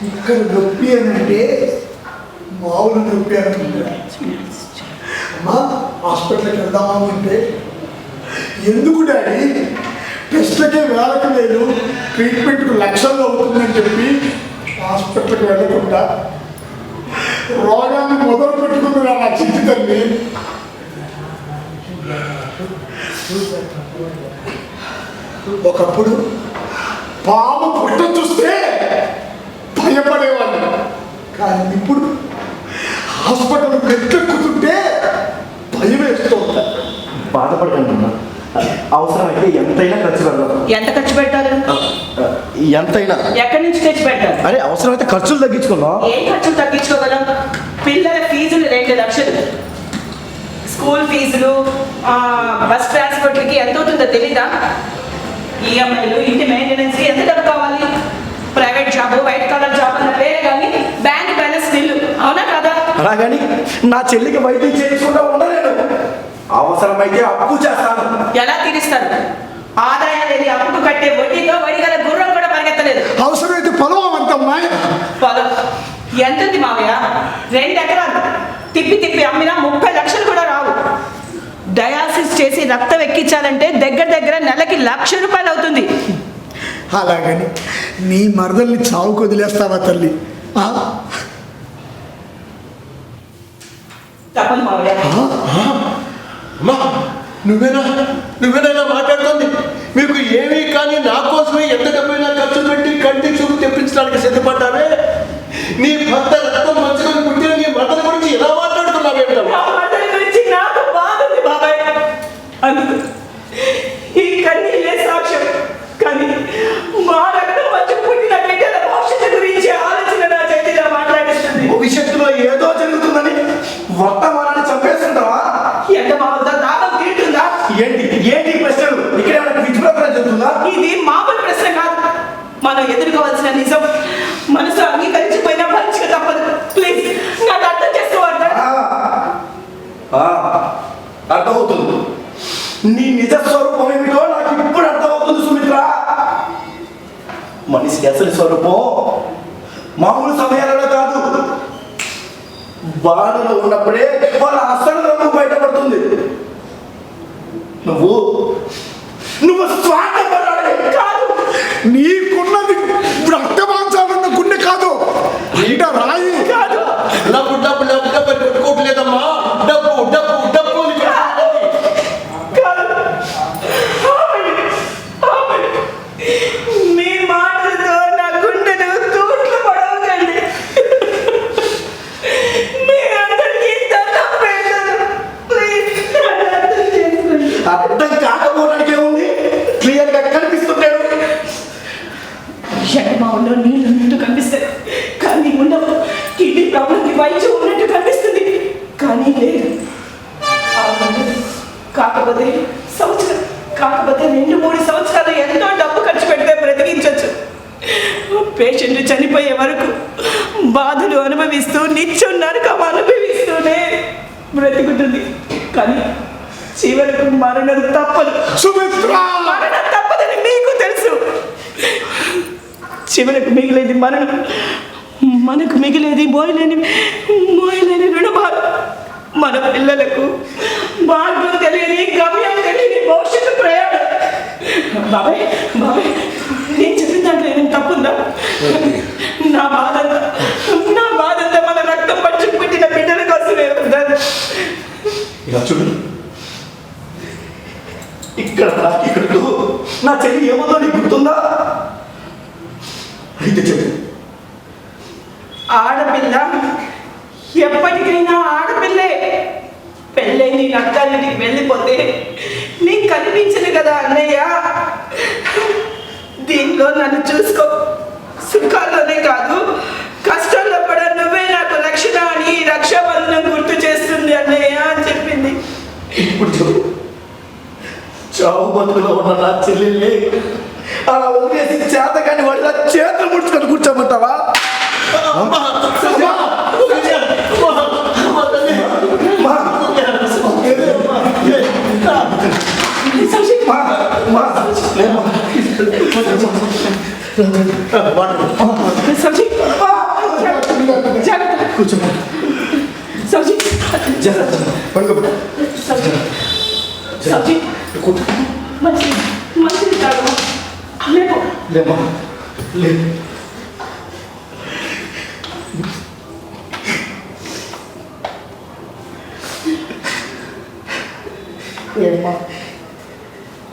ఇక్కడ నొప్పి అని అంటే మామూలు నొప్పి అంటుంటారు. అమ్మా హాస్పిటల్కి వెళ్దామా అంటే, ఎందుకు డాడీ, టెస్ట్లకే వేలకు లేదు, ట్రీట్మెంట్కు లక్షల్లో అవుతుందని చెప్పి హాస్పిటల్కి వెళ్ళకుండా రోగాన్ని మొదలు పెట్టుకుంది నా చిట్టి తల్లి. ఒకప్పుడు పాము పుట్ట చూస్తే భయపడేవాళ్ళు, కానీ ఇప్పుడు హాస్పిటల్ మెట్లెక్కుతుంటే భయం వేస్తూ ఉంటారు. బాధపడకండి అమ్మా, అవసరమైతే ఎంతైనా ఖర్చు పెడదాం. ఎంత ఖర్చు పెట్టాలి? ఎంతైనా. ఎక్కడి నుంచి తెచ్చి పెట్టాలి? అరే అవసరమైతే ఖర్చులు తగ్గించుకుందాం. ఏం ఖర్చులు తగ్గించుకోగలం? పిల్లల ఫీజులు 2 లక్షలు, స్కూల్ ఫీజులు, బస్ ట్రాన్స్పోర్ట్కి ఎంత అవుతుందో తెలీదా? ఈఎంఐలు, ఇంటి మెయింటెనెన్స్కి ఎంత డబ్బు కావాలి? Private job, white collar job అన్న పేరే కానీ బ్యాంక్ బ్యాలెన్స్ బిల్లు, అవునా కదా? అలాగని నా చెల్లికి వైద్యం చేయించకుండా ఉండలేను. అవసరమైతే అప్పు చేస్తాను. ఎలా తీరుస్తారు? ఆదాయం లేని అప్పుకు కట్టే వడ్డీతో వడిగల గుర్రం కూడా పరిగెత్తలేదు. అవసరమైతే పొలం అమ్మంతమ్మా. పొలం ఎంతుంది మావయ్య? 2 ఎకరాలు తిప్పి తిప్పి అమ్మినా 30 లక్షలు కూడా రావు. డయాలసిస్ చేసి రక్తం ఎక్కించాలంటే దగ్గర దగ్గర నెలకి 1,00,000 రూపాయలు అవుతుంది. అలాగని నీ మరదల్ని చావుకు వదిలేస్తావా తల్లి? తప్పదు మావయ్య. అమ్మా, నువ్వేనా ఇలా మాట్లాడుతుంది? మీకు ఏమీ కానీ నా కోసమే ఎంత డబ్బైనా ఖర్చు పెట్టి కంటి చూపు తెప్పించడానికి సిద్ధపడ్డావే. నీ భర్త రక్తం మంచుకొని పుట్టిన నీ మతల గురించి ఎలా మాట్లాడుతున్నావేంటమ్మా? నా మదర్ గురించి నాకు బాధ ఉంది బాబాయ్. అందుకు ఈ కన్నీళ్ళే సాక్ష్యం. కానీ మా రక్తం వచ్చి పుట్టిన బిడ్డల భవిష్యత్తు గురించి ఆలోచన నా చేతిలో మాట్లాడిస్తుంది. భవిష్యత్తులో ఏదో జరుగుతుందని వర్తమానాన్ని చంపేస్తుంటావా? ఎంత మా వద్ద దాపం తీరుతుందా? ఏంటి ప్రశ్నలు? ఇక్కడే ఇది మామూలు ప్రశ్న కాదు. మనం ఎదుర్కోవాల్సిన నిజం. మనసు అంగీకరించిపోయినా భరించక తప్పదు. ప్లీజ్ నాకు అర్థం చేసుకోవద్దా? అర్థమవుతుంది. నీ నిజ స్వరూపం ఏమిటో నాకు ఇప్పుడు అర్థమవుతుంది సుమిత్ర. మనిషికి అసలు స్వరూపం మామూలు సమయాలలో కాదు, బాధలో ఉన్నప్పుడే వాళ్ళ అసలు రంగు బయటపడుతుంది. నువ్వు స్వార్థపడాలి కాదు, నీకున్నది రక్తమాంసాలున్న గుండె కాదు, ఇంట రాయి కాదు. డబ్బు డబ్బు డబ్బు డబ్బు పెట్టుకోవట్లేదమ్మా. డబ్బు డబ్బు డబ్బు అని మీ మాటలతో నా గుండెను తూట్లు పడవకండి. మీ అందరికీ దండం పెడతాను. ప్లీజ్ అర్థం చేసుకోండి. అర్థం కాకపోవడానికి ఏముంది, క్లియర్ గా కనిపిస్తుంటాడు. షడ్మావులో నీళ్ళు ఉన్నట్టు కనిపిస్తుంది కానీ ఉండవు. కిడ్నీ ప్రాబ్లంకి వైద్యం ఉన్నట్టు కనిపిస్తుంది కానీ లేదు. కాకపోతే కాకపోతే 2-3 సంవత్సరాలు ఎంతో డబ్బు ఖర్చు పెడితే బ్రతికించవచ్చు. పేషెంట్ చనిపోయే వరకు బాధలు అనుభవిస్తూ నిత్యం నరకం అనుభవిస్తూనే బ్రతికుతుంది. కానీ చివరకు మరణం తప్పదు. సుమిత్ర, మరణం తప్పదని మీకు తెలుసు. చివరకు మిగిలేది మరణం. మనకు మిగిలేది మోయలేని రుణభారం. మన పిల్లలకు మార్గం తెలియని, గమ్యం తెలియని భవిష్యత్తు ప్రయాణం. బాబాయ్ నేను చెప్పిన దాంట్లో ఏమైనా తప్పుందా? నా బాధంతా మన రక్తం పచ్చి పుట్టిన బిడ్డల కోసమే ఉందా? ఇలా చూడు, ఇక్కడ నా చెల్లి ఏమో నీకు గుర్తుందా? అయితే చెప్పు. ఆడపిల్ల ఎప్పటికైనా ఆడపిల్లే. పెళ్ళైన నీ అత్తారింటికి వెళ్ళిపోతే నీకు కనిపించదు కదా అన్నయ్య. దీంట్లో నన్ను చూసుకో. సుఖాల్లోనే కాదు కష్టాల్లో కూడా నువ్వే నాకు రక్షణ అని రక్షాబంధనం గుర్తు చేస్తుంది అన్నయ్య అని చెప్పింది. ఇప్పుడు చెప్పు, చావు బతుకులో ఉన్న నా చెల్లెల్ని అలా వదిలేసి చేతగాని వాడిలా చేతులు ముడుచుకొని కూర్చోమంటావా? అమ్మా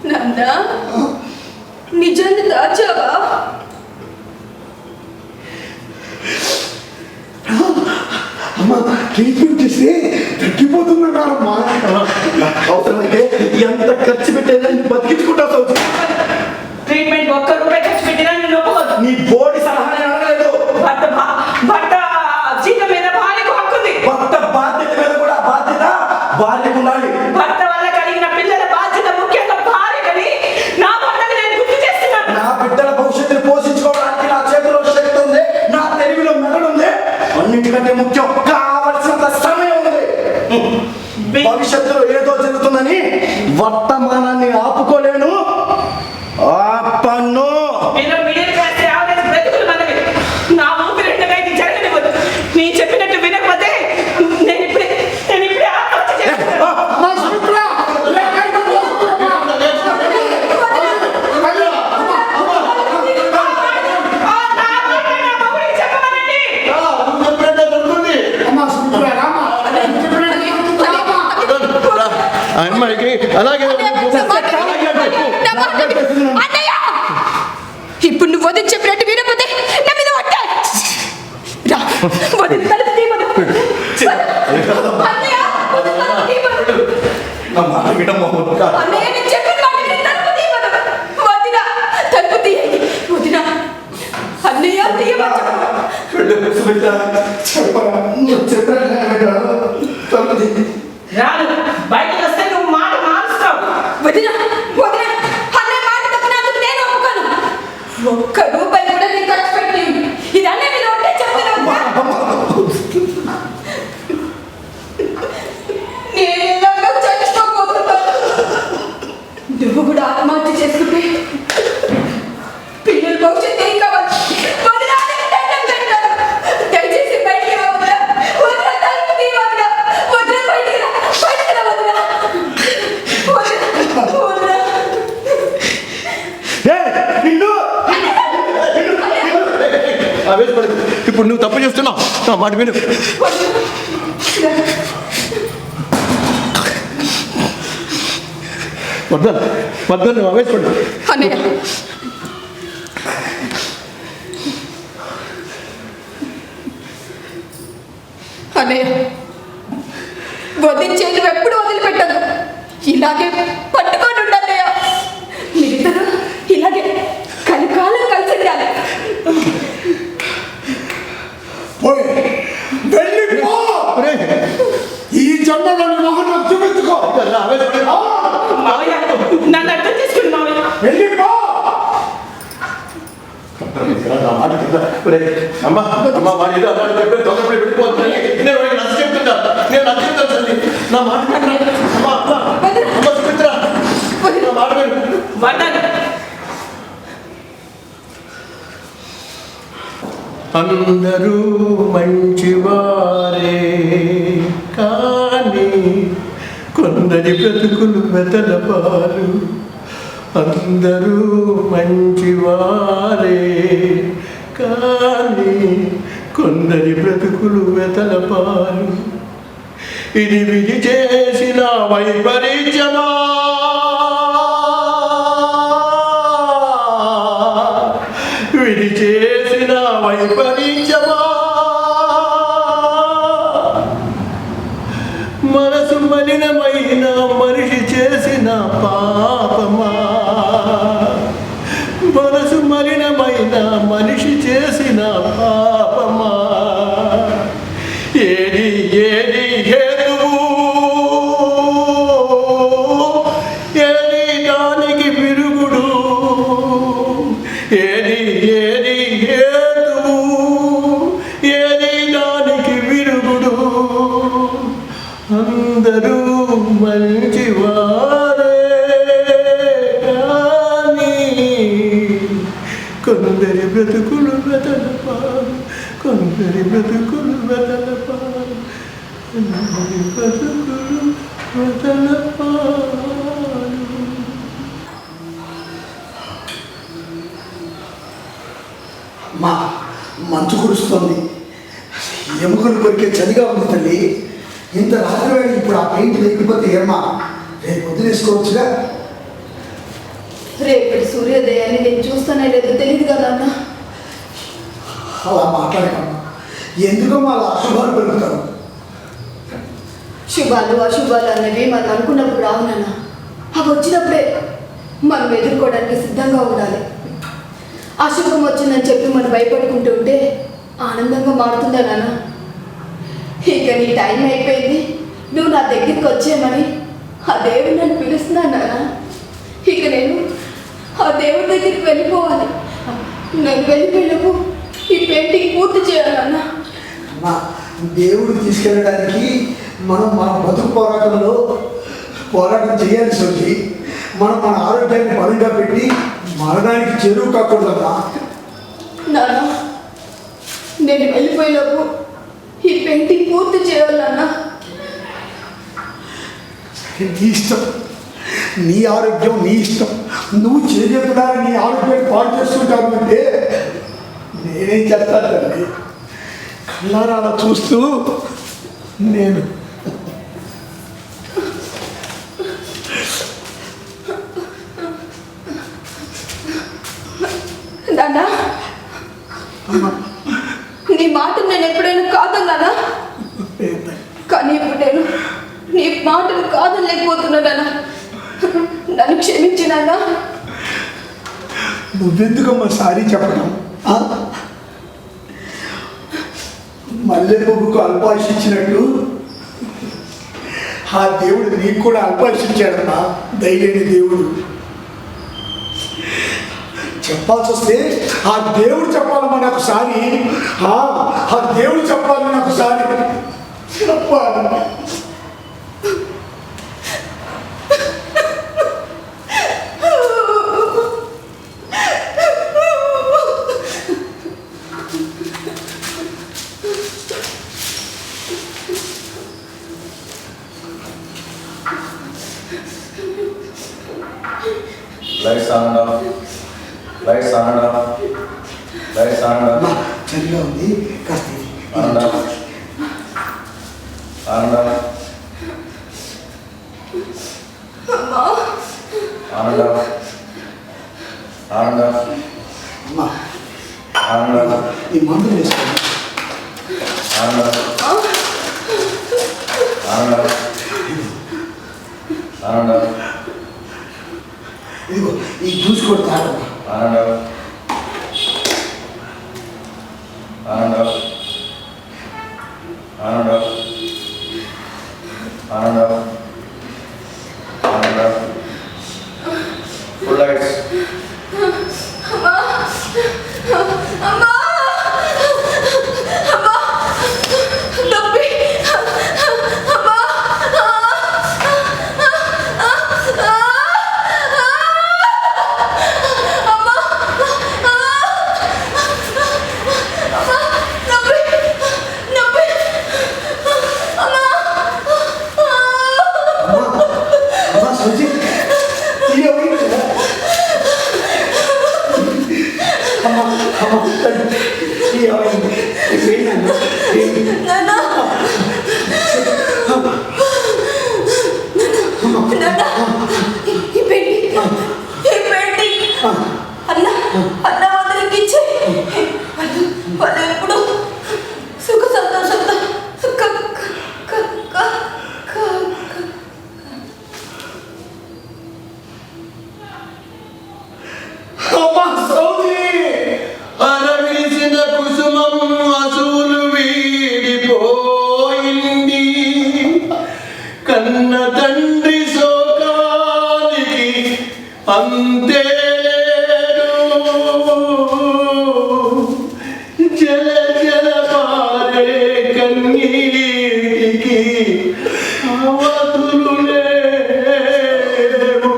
నందా, నిజాన్ని దాచావా? అమ్మా ట్రీట్మెంట్ చేస్తే తగ్గిపోతుందన్నారమ్మా. అవసరమైతే ఎంత ఖర్చు పెట్టేదని బతికించుకుంటావు. ట్రీట్మెంట్ ఒక్క రూపాయి ఖర్చు పెట్టినా నేను ఒప్పుకోదు. నీ బోర్డు సలహా అడగలేదు. భర్త జీతం మీద భార్యకు హక్కుంది. భర్త బాధ్యత మీద కూడా బాధ్యత భార్యకు ఉండాలి. భర్త వల్ల కలిగిన పిల్లల బాధ్యత ముఖ్యంగా భార్యకని నా భర్తకు నేను గుర్తు చేస్తున్నాను. నా బిడ్డల భవిష్యత్తును పోషించుకోవడానికి నా చేతిలో శక్తి ఉంది, నా తెలివిలో మెదడు ఉంది. అన్నిటికంటే ముఖ్యం కావలసినంత సమయం ఉంది. భవిష్యత్తులో ఏదో జరుగుతుందని వర్తమానాన్ని ఆపుకోలేను. ఆపను. మిడిల్ క్లాస్ యావరేజ్ బ్రతుకులు మనవి. నా ఊపిరి రెండుగా ఇది జరగనివ్వదు. నీ చెప్పినట్టు వినకపోతే నేను ఇప్పుడే ఆత్మహత్య చేస్తాను. అమ్మా సుమిత్ర, అమ్మా సుమిత్ర రామా, అమ్మాయికి అలాగే అన్నయ్య, ఇప్పుడు నువ్వు వదిలి చెప్పినట్టు వినకపోతే నా మీద ఒట్టే. రా, వదిలి తలుపు తీయమను. అన్నయ్య, వదిలి తలుపు తీయమను. నా మాట వినమ్మా. అన్నయ్య, నేను చెప్పిన మాట విని తలుపు తీయమను. వదిన, తలుపు తీయండి. వదిన, అన్నయ్య తీయమను. చెప్పరా, నువ్వు చెప్పినట్టు రాను బయటకు వస్తే నువ్వు మాట మారుస్తావు. వదిన, అన్నయ్య మాట తప్ప నాకు నేను ఆవేశపడకు. ఇప్పుడు నువ్వు తప్పు చేస్తున్నావు. నా మాట విను. వద్దని నువ్వు ఆవేశపడు. అన్నయ్య అన్నయ్య వదిన చేతులు ఎప్పుడు వదిలిపెట్టదు. ఇలాగే పట్టుకొని ఉండన్నయ్య. మీరిద్దరు ఇలాగే కలికాలం కలిసి ఉండాలి. పోయి వెళ్ళిపో. ఈ జన్మలో మొహం నాకు చూపించుకో. ఆవేశపడు. మావయ్య నన్ను అర్థం చేసుకుని మావయ్య. వెళ్ళిపో. నా మాట అమ్మా అమ్మా వాడు ఏదో అన్నాడు చెప్పి తొందరపడి వెళ్ళిపోతున్నాను. నేను వాడికి నచ్చ చెప్తున్నా. నేను నచ్చ చెప్తాను తల్లి. నా మాట విను. అమ్మా అమ్మా అమ్మ సుమిత్ర నా మాట విను. వదన్. అందరూ మంచివారే కానీ కొందరి బ్రతుకులు వెతల పాలు. అందరూ మంచివారే కానీ కొందరి బ్రతుకులు వెతల పాలు. ఇది విధి చేసిన వైపరీత్యమా, విధి చేసిన వైపరీత్యమా, మనసు మలినమైన మనిషి చేసిన పాపమా, మనసు మలినమైన మనిషి చేసిన పాపమా, ఏది ఏది హేతువు, ఏది దానికి విరుగుడు, ఏది ఏది హేతువు, ఏది దానికి విరుగుడు. అందరూ మంచివారే కానీ కొందరి బ్రతుకులు వెతలపాలు, కొందరి బ్రతుకులు వెతలపాలు, కొందరి బ్రతుకులు వెతలపాలు. మా మంచు కురుస్తోంది. ఎముకలు కొరికే చలిగా ఉంది తల్లి. ఇంత రాత్రి వేళ ఇప్పుడు ఆ పెయింట్ లేకపోతే ఏమా రేపు వదిలేసుకోవచ్చుగా. రేపటి సూర్యోదయాన్ని నేను చూస్తానే లేదో తెలియదు కదా అన్న. అలా మాట్లాడకమ్మా. ఎందుకమ్మా అలా అశుభాలు పెరుగుతారు? శుభాలు అశుభాలు అన్నవి మనం అనుకున్నప్పుడు రావు నాన్న. అవి వచ్చినప్పుడే మనం ఎదుర్కోవడానికి సిద్ధంగా ఉండాలి. అశుభం వచ్చిందని చెప్పి మనం భయపడుకుంటూ ఉంటే ఆనందంగా మారుతుందా నాన్న? ఇక నీ టైం అయిపోయింది, నువ్వు నా దగ్గరికి వచ్చేయమని ఆ దేవుడు నన్ను పిలుస్తున్నాను నాన్న. ఇక నేను ఆ దేవుడి దగ్గరికి వెళ్ళిపోవాలి. నేను వెళ్ళిపోయినప్పుడు ఈ పెయింటింగ్ పూర్తి చేయాలన్నా. అమ్మా, దేవుడు తీసుకెళ్ళడానికి మనం మన బతుకు పోరాటం చేయాల్సి ఉంది. మనం మన ఆరోగ్యాన్ని బలంగా పెట్టి మరణానికి చెరువు కాకూడదమ్మా. నాన్న, నేను వెళ్ళిపోయేలోపు ఈ పెయింటింగ్ పూర్తి చేయాలన్నా. నీ ఇష్టం, నీ ఆరోగ్యం నీ ఇష్టం. నువ్వు చేయకుండా నీ ఆరోగ్యాన్ని పాడు చేసుకుంటావు అంటే నేనేం చేస్తాను తల్లి? కళ్ళారా అలా చూస్తూ నేను నాన్న, నీ మాట నేను ఎప్పుడైనా కాదన్నానా? కానీ ఇప్పుడు నేను నీ మాటలు కాదనలేకపోతున్నానా? నన్ను క్షమించినానా? నువ్వెందుకమ్మా సారీ చెప్పడం? మల్లె పువ్వుకు అల్పాయుష్ ఇచ్చినట్టు ఆ దేవుడు నీకు కూడా అల్పాయుష్ ఇచ్చాడమ్మా. దయలేని దేవుడు. చెప్పాల్సి వస్తే ఆ దేవుడు చెప్పాలమ్మా నాకు సారీ. ఆ దేవుడు చెప్పాలి నాకు సారీ. చెప్పాలి. Lights on and off. Lights on and off. Lights on and off. చలిగా ఉంది కాస్త ఇది. ఆనంద ఆనంద ఆనంద ఆనంద అమ్మా ఆనంద ఈ మందులు వేసుకోండి. ఆనంద ఆనంద ఆనంద ఇదిగో ఈ జ్యూస్ కూడా తాగమ్మా. ఆనంద ఆనంద ఆనంద ఆనంద ఆనంద ఫుల్ లైట్స్ అమ్మా అమ్మా సౌజీ ఇది ఎవరు? అమ్మా అమ్మా ఇది ఎవరు? ఏంటన్నా? ఎప్పుడు సుఖ సంతోషంతో అమ్మా సౌజీ అరవిసిన కుసుమం అసూలు వీడిపోయింది, కన్న తండ్రి శోకానికి అంతే జల జల పారే కన్నీటికి అవతులు లేవు.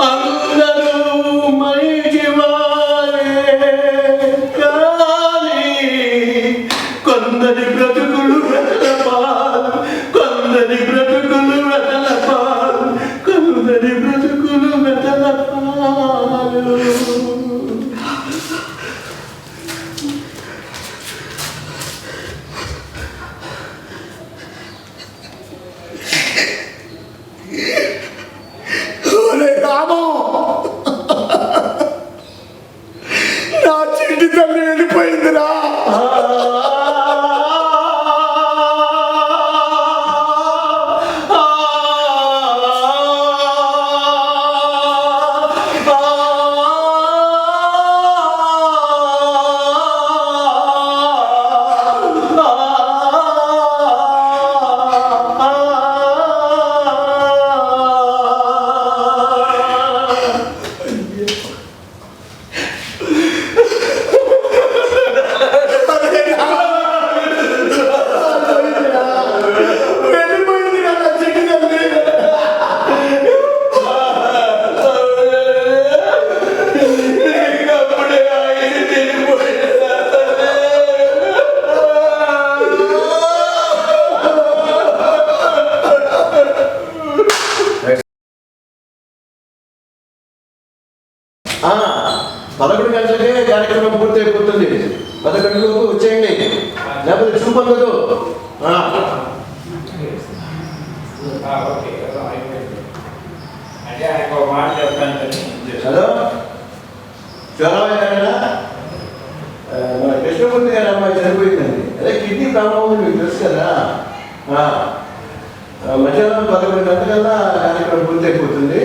అందరూ మైకి వారే కానీ కొందరి బ్రతుకులు వెతలపాలు, కొందరి బ్రతుకులు వెతలపాలు, కొందరి బ్రతుకులు వెతలపాలు. ఒరే రాము, నా చిట్టి తల్లి వెళ్ళిపోయిందిరా. వెళ్ళిపోయిందిరా నా చిట్టి తల్లి. అప్పుడే ఆయన తిరిగిపోయిందా? ఆ, 11 గంటలకే కార్యక్రమం పూర్తి అయిపోతుంది. 11 గంటలకు వచ్చేయండి, లేకపోతే చూపందదు. ఓకే అయిపోయింది. అంటే ఆయన ఒక మాట చెప్తాను కానీ హలో, జ్వరం గారేనా? మన కృష్ణమూర్తి గారి అమ్మాయి చనిపోయిందండి. అదే కిడ్నీ ప్రాబ్లం ఉంది, మీకు తెలుసు కదా. మధ్యాహ్నం 11 గంటలకల్లా కార్యక్రమం పూర్తి అయిపోతుంది.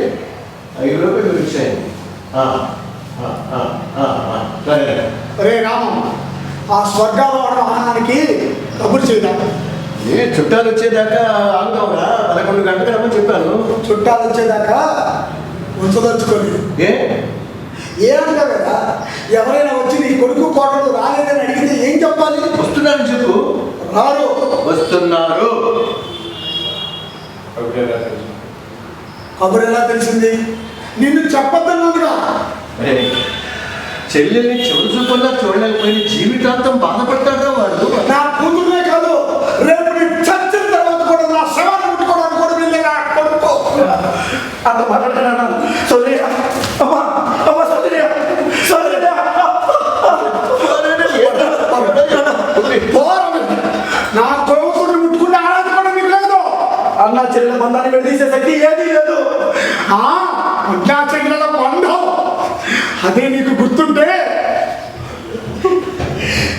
ఈ లోపు మీరు ఇచ్చేయండి. సరే. రే రాము, ఆ స్వర్గాల వాడ వాహనానికి కబురు చేద్దాం. ఏ చుట్టాలు వచ్చేదాకా ఆగుతావురా? 11 గంటలకు రమ్మని చెప్పాను. చుట్టాలు వచ్చేదాకా ఉంచదలుచుకోలేదు. ఏ ఏమంటావు కదా, ఎవరైనా వచ్చి నీ కొడుకు కోటలు రాలేదని అడిగితే ఏం చెప్పాలి? వస్తున్నారని చెప్పు. రారు. వస్తున్నారు. కబురు ఎలా తెలిసింది? నిన్ను చెప్పద్దన్నాడుగా. చెల్లెల్ని చూసుకున్నా చూడలేకపోయిన జీవితాంతం బాధపడతాడా వాడు? నా కూతురునే కాదు, రేపు నీ చచ్చిన తర్వాత కూడా నా శవాన్ని ముట్టుకోవడానికి కూడా వెళ్ళే నా కొడుకు. అంత మాట్లాడుతున్నాను. శక్తి ఏదీ లేదు. అజ్ఞాచంద్రుల బంధం అదే నీకు గుర్తుంటే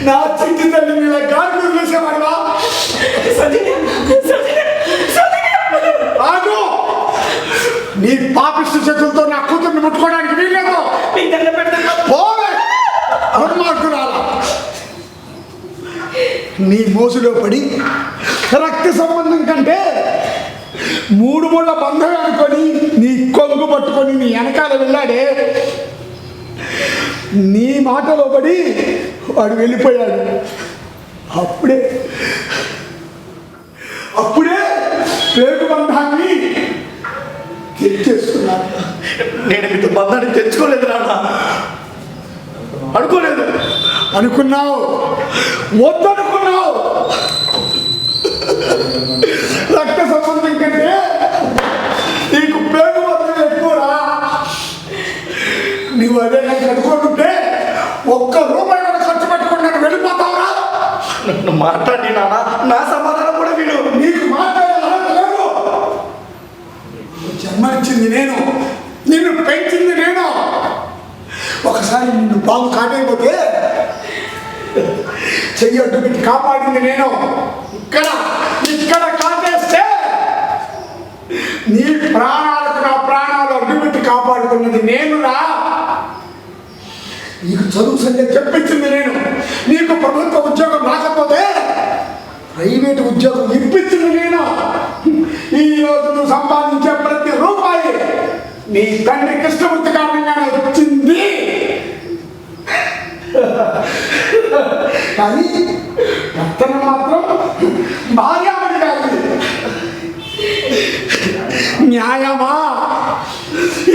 నా చిట్టి తల్లి మీద గాలి వదిలేసేవాడివా? ఆగు! నీ పాపిష్టి చేతులతో నా కూతుర్ని ముట్టుకోవడానికి వీల్లేదు. పోవే దుర్మార్గురాల! నీ మోసులో పడి రక్త సంబంధం కంటే 3 ముళ్ళ బంధం అనుకొని నీ కొంగు పట్టుకొని నీ వెనకాల వెళ్ళాడే, నీ మాటలో పడి వాడు వెళ్ళిపోయాడు. అప్పుడే పేరు బంధాన్ని తెచ్చేస్తున్నాను. నేను మీతో బంధాన్ని తెచ్చుకోలేదు నాన్న, అనుకోలేదు. అనుకున్నావు, వద్దనుకున్నావు. రక్త సంబంధం కంటే నీకు పేరు బంధం ఎక్కువరా. నువ్వు అదే నాకు అనుకోకుంటే 1 రూపాయి కూడా ఖర్చు పెట్టుకుని నేను వెళ్ళిపోతావురా. నన్ను మాట్లాడి నాన్న, నా సమాధానం కూడా విను. నీకు మాట్లాడే అర్హత లేదు. జన్మనిచ్చింది నేను, నిన్ను పెంచింది నేను. ఒకసారి నిన్ను బాగు కాటైపోతే చెయ్యొద్దు పెట్టి కాపాడింది నేను. ఇక్కడ కాటేస్తే నీ ప్రాణాలకు నా ప్రాణాలు అడ్డుపెట్టి కాపాడుకున్నది నేనురా. నీకు చదువు సంగతి చెప్పించింది నేను. నీకు ప్రభుత్వ ఉద్యోగం రాకపోతే ప్రైవేటు ఉద్యోగం ఇప్పించింది నేను. ఈ రోజు నువ్వు సంపాదించే ప్రతి రూపాయి నీ తండ్రి కృష్ణమూర్తి కారణంగానే వచ్చింది. కానీ భర్తను మాత్రం భార్యామణి కాదు. న్యాయమా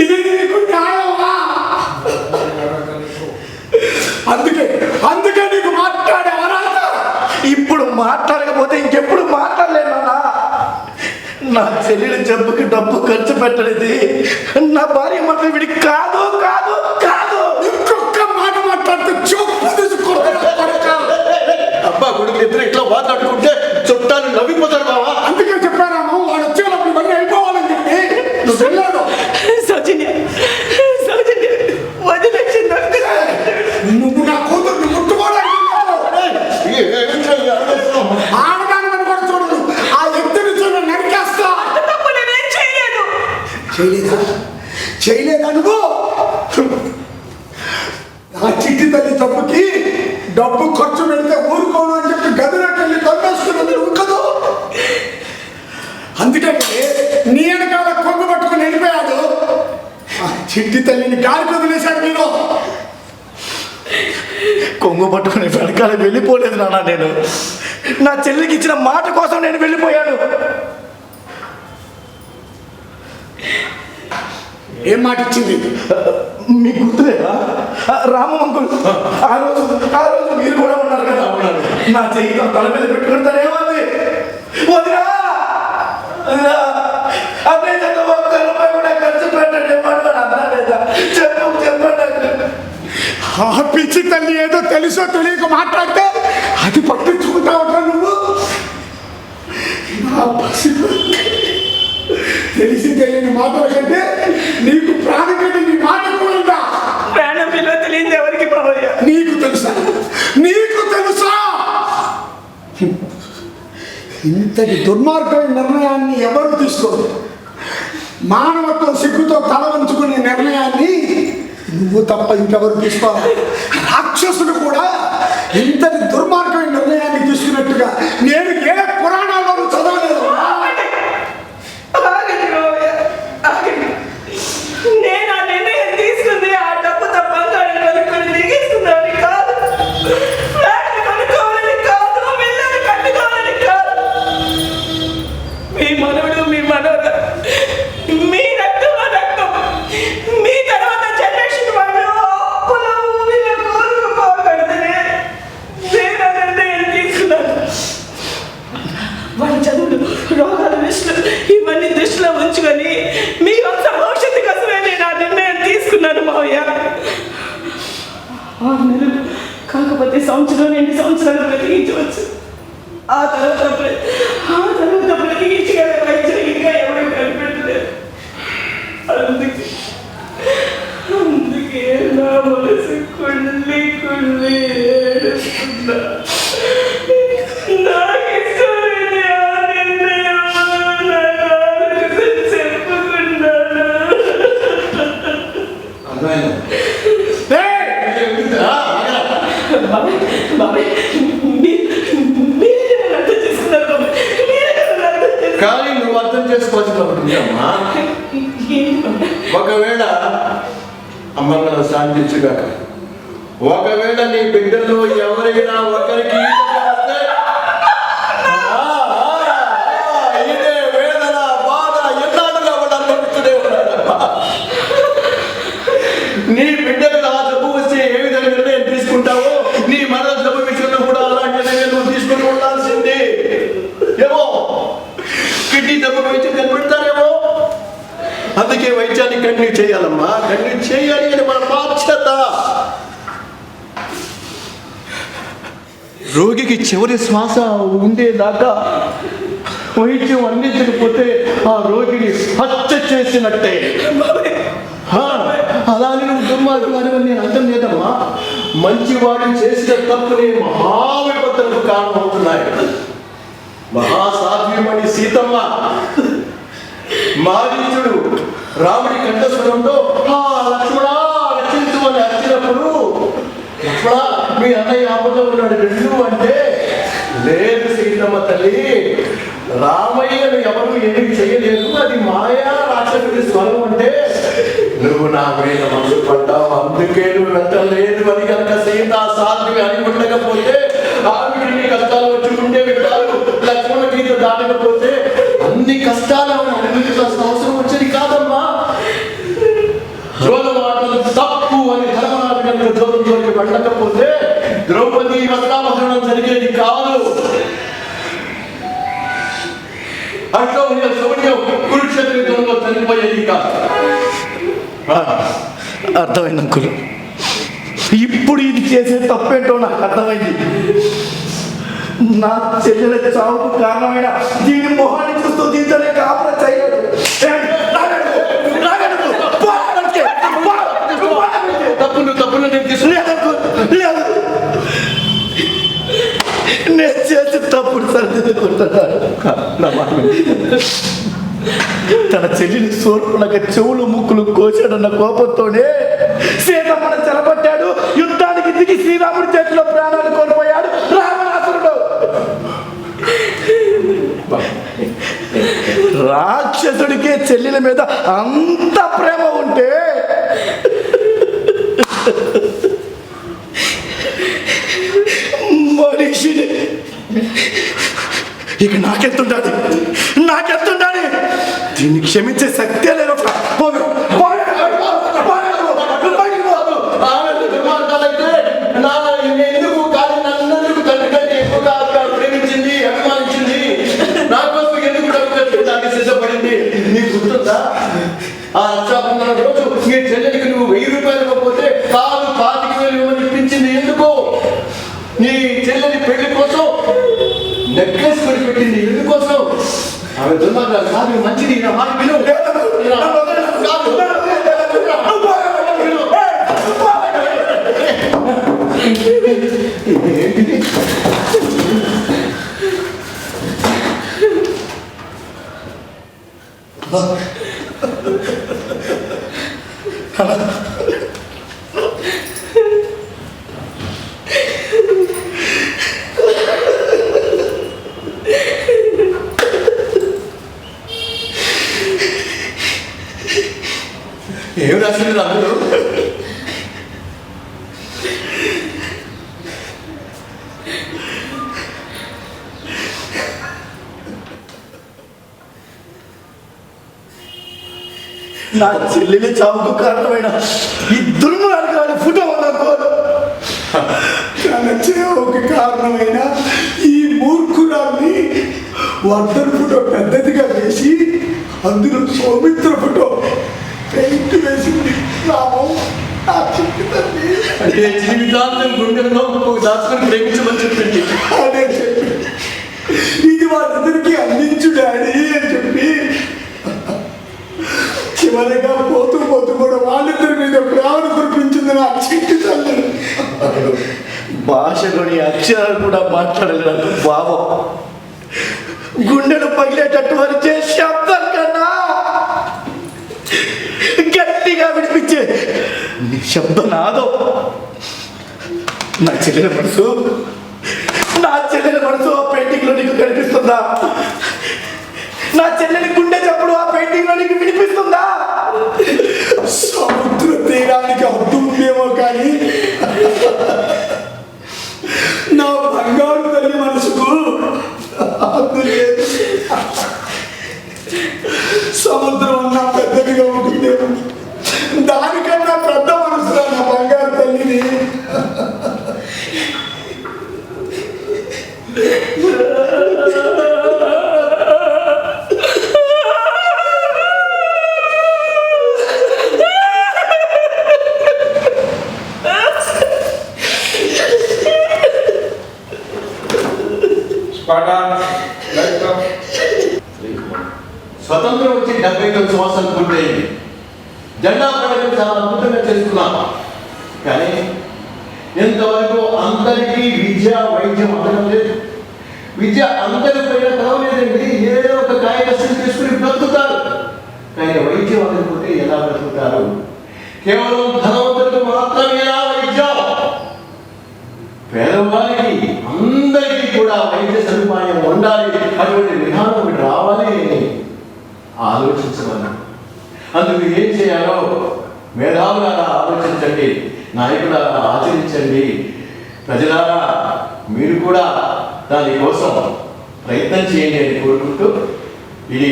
ఇది? నీకు న్యాయమా? అందుకే నీకు మాట్లాడే అర్హత. ఇప్పుడు మాట్లాడకపోతే ఇంకెప్పుడు మాట్లాడలేను నాన్న. నా చెల్లెలి జబ్బుకి డబ్బు ఖర్చు పెట్టలేదు నా భార్య మాత్రం వీడికి కాదు కాదు కాదు. ఇంకొక మాట మాట్లాడితే చూపు అబ్బా కొడుకు ఇద్దరు ఇట్లా వాతాడుకుంటే చుట్టాలు నవ్విపోతారు బావా. అందుకే చెప్పారాము వాడు వచ్చేటప్పుడు ఇవన్నీ అయిపోవాలని చెప్పి. నువ్వు వెళ్ళాడు. సౌజన్య వదిలేసింది. నువ్వు నా కూతుర్ని ముట్టుకోవడానికి ఆడదాని కూడా చూడదు. ఆ ఎత్తు నుంచి నరికేస్తా. తప్పు నేనేం చేయలేదు. చేయలేదా నువ్వు? ఆ చిట్టి తల్లి తప్పుకి డబ్బు ఖర్చు పెడితే ఊరుకోను అని చెప్పి గదిలోకి వెళ్ళి తప్పేసుకున్నది నువ్వు కదూ. అందుకే నీ వెనకాల కొంగు పట్టుకుని వెళ్ళిపోయాడు. ఆ చిట్టి తల్లిని గాలి వదిలేశాడు మీరు. కొంగు పట్టుకుని వెనకాల వెళ్ళిపోలేదు నాన్న. నేను నా చెల్లికి ఇచ్చిన మాట కోసం నేను వెళ్ళిపోయాను. ఏం మాట ఇచ్చింది? మీకు గుర్తులేదా రాము అంకుల్? ఆ రోజు మీరు కూడా ఉన్నారు కదా. నా చెయ్యితో తల మీద పెట్టుకుంటానేమంది, వదినా అదే 1 రూపాయి కూడా ఖర్చు పెట్టండి అన్నాడేదా? చెప్పండి. ఆ పిచ్చి తల్లి ఏదో తెలుసో తెలియక మాట్లాడితే అది పట్టించుకుంటావుట్రా నువ్వు. తెలిసి తెలియని మాటల కంటే నీకు ప్రాణం కంటే నీ మాట కూడా. ప్రాణం విలువ తెలియదు ఎవరికి బాబయ్య. నీకు తెలుసా? ఇంతటి దుర్మార్గమైన నిర్ణయాన్ని ఎవరు తీసుకోరు. మానవత్వం సిగ్గుతో తల వంచుకునే నిర్ణయాన్ని నువ్వు తప్ప ఇంకెవరు తీసుకోవాలి. రాక్షసుడు కూడా ఇంతటి దుర్మార్గమైన నిర్ణయాన్ని తీసుకున్నట్టుగా నేను ఏ పురాణాల్లోనూ చదవలేదు. నేను ఆ నిర్ణయం తీసుకుంది ఆ డబ్బు బంగారం కొనుక్కొని దిగిస్తున్నాను కాదు, ఫ్లాట్ కొనుక్కోవాలని కాదు, పిల్లలు కట్టుకోవాలని కాదు. మీ మనవడు మీ మనవడు మీ రక్తం రక్తం మీ తర్వాత జనరేషన్ వాళ్ళు అప్పుల ఊబిలో కోరుకుపోకూడదని నేను ఆ నిర్ణయం తీసుకున్నాను. వాళ్ళ చదువులు రోగాలు ఇవన్నీ దృష్టిలో ఉంచుకొని మీ వంశ భవిష్యత్తు కోసమే నేను ఆ నిర్ణయం తీసుకున్నాను మావయ్య. 6 నెలలు కాకపోతే 2 సంవత్సరాలు బ్రతికించవచ్చు. ఆ తర్వాత బ్రతికించగల వైద్యం ఇంకా ఎవరు కనిపెట్టలేదు. ఉందమ్మా. ఒకవేళ అమ్మంగళం శాంతించుగాక, ఒకవేళ నీ బిడ్డల్లో ఎవరైనా ఒకరికి ఇదే వేదన బాధ ఎన్నాళ్ళుగా వాళ్ళు అనుభవిస్తూనే ఉన్నారమ్మా. నీ బిడ్డకు ఆ జబ్బు వస్తే ఏ విధంగా నిర్ణయం తీసుకుంటావో నీ మన జబ్బు విషయంలో కూడా అలాంటి నిర్ణయం నువ్వు తీసుకుని ఉండాల్సిందే. ఏమో కిడ్నీ జబ్బు వైద్యం కనిపెడతారేమో, అందుకే వైద్యాన్ని కంటిన్యూ చేయాలమ్మా, కంటిన్యూ చేయాలి అని మన బాధ్యత. రోగికి చివరి శ్వాస ఉండేదాకా వైద్యం అందించకపోతే ఆ రోగిని హత్య చేసినట్టే. అలానే నువ్వు దుర్మార్గం అని నేను అర్థం లేదమ్మా. మంచివాడు చేసిన తప్పుని మహావిపత్తులకు కారణమవుతున్నాయి. మహాసాధ్యమణి సీతమ్మ మారీచుడు రాముడి కంఠస్వరంతో లక్ష్మణ రక్షించు అని అరిచినప్పుడు, లక్ష్మణ మీ అన్నయ్య ఆపద ఉన్నాడు రెండు అంటే, లేదు సీతమ్మ తల్లి, రామయ్యను ఎవరు ఏమి చేయలేదు, అది మాయా రాక్షసుడి స్వరం అంటే నువ్వు నా మీద మనసు పడ్డావు, అందుకే నువ్వు వెళ్తలేదు అని కనుక సీతా సాధ్వి అని ఉండకపోతే ఆవిడిని కష్టాలు వచ్చి ఉండేవి కాదు. లక్ష్మణ గీత దాటకపోతే అన్ని కష్టాలు అనుభవించాల్సిన అవసరం వచ్చేది కాదమ్మా. జోల మాటలు తప్పు అని ధర్మరాజు కనుక జోలంలోకి వెళ్ళకపోతే ద్రౌపది వస్త్రాపహరణం జరిగేది కాదు. అశ్వమణ్యం శౌర్యం కురుక్షేత్ర యుద్ధంలో చనిపోయేది కాదు. అర్థమైంది అంకుల్. ఇప్పుడు ఇది చేసే తప్పేంటో నాకు అర్థమైంది. నా చెల్లెల చావుకు కారణమైన దీని మొహాన్ని చూస్తూ దీంతోనే కాపుర చేయలేదు. తప్పును నేను లేదు, నేను చేసి తప్పుడు సరిదిద్దుకుంటున్నాను. తన చెల్లిని సోర్పునగా చెవులు ముక్కులు కోసాడన్న కోపంతోనే సీతమ్మను చెరపట్టాడు. యుద్ధానికి దిగి శ్రీరాముడి చేతిలో ప్రాణాలు కోల్పోయాడు రావణాసురుడు. రాక్షసుడికే చెల్లెల మీద అంత ప్రేమ ఉంటే మనిషిని ఇక నాకెంతుండాలి, దీన్ని క్షమించే శక్తే లేదు. ఎందుకు కానీ నన్ను తండ్రి కంటే ఎక్కువగా ప్రేమించింది, అభిమానించింది, నా కోసం ఎందుకు డబ్బు సిద్ధపడింది. నీకు గుర్తుందా? ఆ రక్షాబంధన రోజు నీ చెల్లెలికి నువ్వు 1000 రూపాయలు ఇవ్వకపోతే కాదు 25,000 ఇవ్వమని ఇప్పించింది. ఎందుకు? నీ చెల్లెలి పెళ్లి కోసం నెక్లెస్ కొని పెట్టింది. ఎందుకోసం? ఆమె దుర్మార్గాలు కాదు, మంచిది. నా మాట విను. ఏం రాసింది అందులో? నా చెల్లెలి చావుకు కారణమైన ఈ దుర్మార్గాల ఫోటో ఉన్నకోరు. తన చావుకు కారణమైన ఈ మూర్ఖురాన్ని వర్ధన్ ఫోటో పెద్దదిగా వేసి అందులో సౌమిత్ర ఫోటో పెయింట్ వేసింది. అంటే జీవితాంతం గుండెల్లో దాచుకొని ప్రేమించమని చెప్పింది. అదే చెప్పి ఇది వాళ్ళందరికీ అందించు డాడీ అని చెప్పి చివరిగా పోతూ కూడా వాళ్ళిద్దరి మీద ప్రేమను కురిపించింది నా చిట్టి తల్లి. భాషలోని అక్షరాలు కూడా మాట్లాడలేదు బాబు. గుండెలు పగిలేటట్టు వరిచే శబ్దం కన్నా గట్టిగా వినిపించే నిశ్శబ్దం నాదో. నా చెల్లెల మనసు ఆ పెయింటింగ్ లో నీకు కనిపిస్తుందా? నా చెల్లెలి గుండె చప్పుడు ఆ పెయింటింగ్ స్వతంత్రం వచ్చి 79 సంవత్సరాలు పూర్తయింది. జెండా పండుగ చాలా అద్భుతంగా చేసుకున్నాం. కానీ ఇంతవరకు అందరికీ విద్య వైద్యం అందడం లేదు. విద్య అందరి పైన కలవలేదండి. ఏదో ఒక కాయకష్టం చేసుకుని బ్రతుకుతారు, కానీ వైద్యం అందకపోతే ఎలా బ్రతుకుతారు? కేవలం ధనవంతులకు మాత్రమేనా వైద్యం? పేదవారికి అందరికీ కూడా వైద్య సదుపాయం ఉండాలి, అటువంటి విధానం ఒకటి రావాలి అని ఆలోచించమని. అందుకు ఏం చేయాలో మేధావులారా ఆలోచించండి, నాయకులారా ఆచరించండి. ప్రజలారా మీరు కూడా దానికోసం ప్రయత్నం చేయండి అని కోరుకుంటూ, ఇది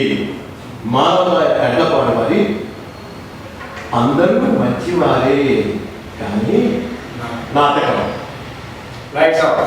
మానవ ఎడ్లపాడు మరి అందరూ మంచివారే కానీ నాటకం. Right sir.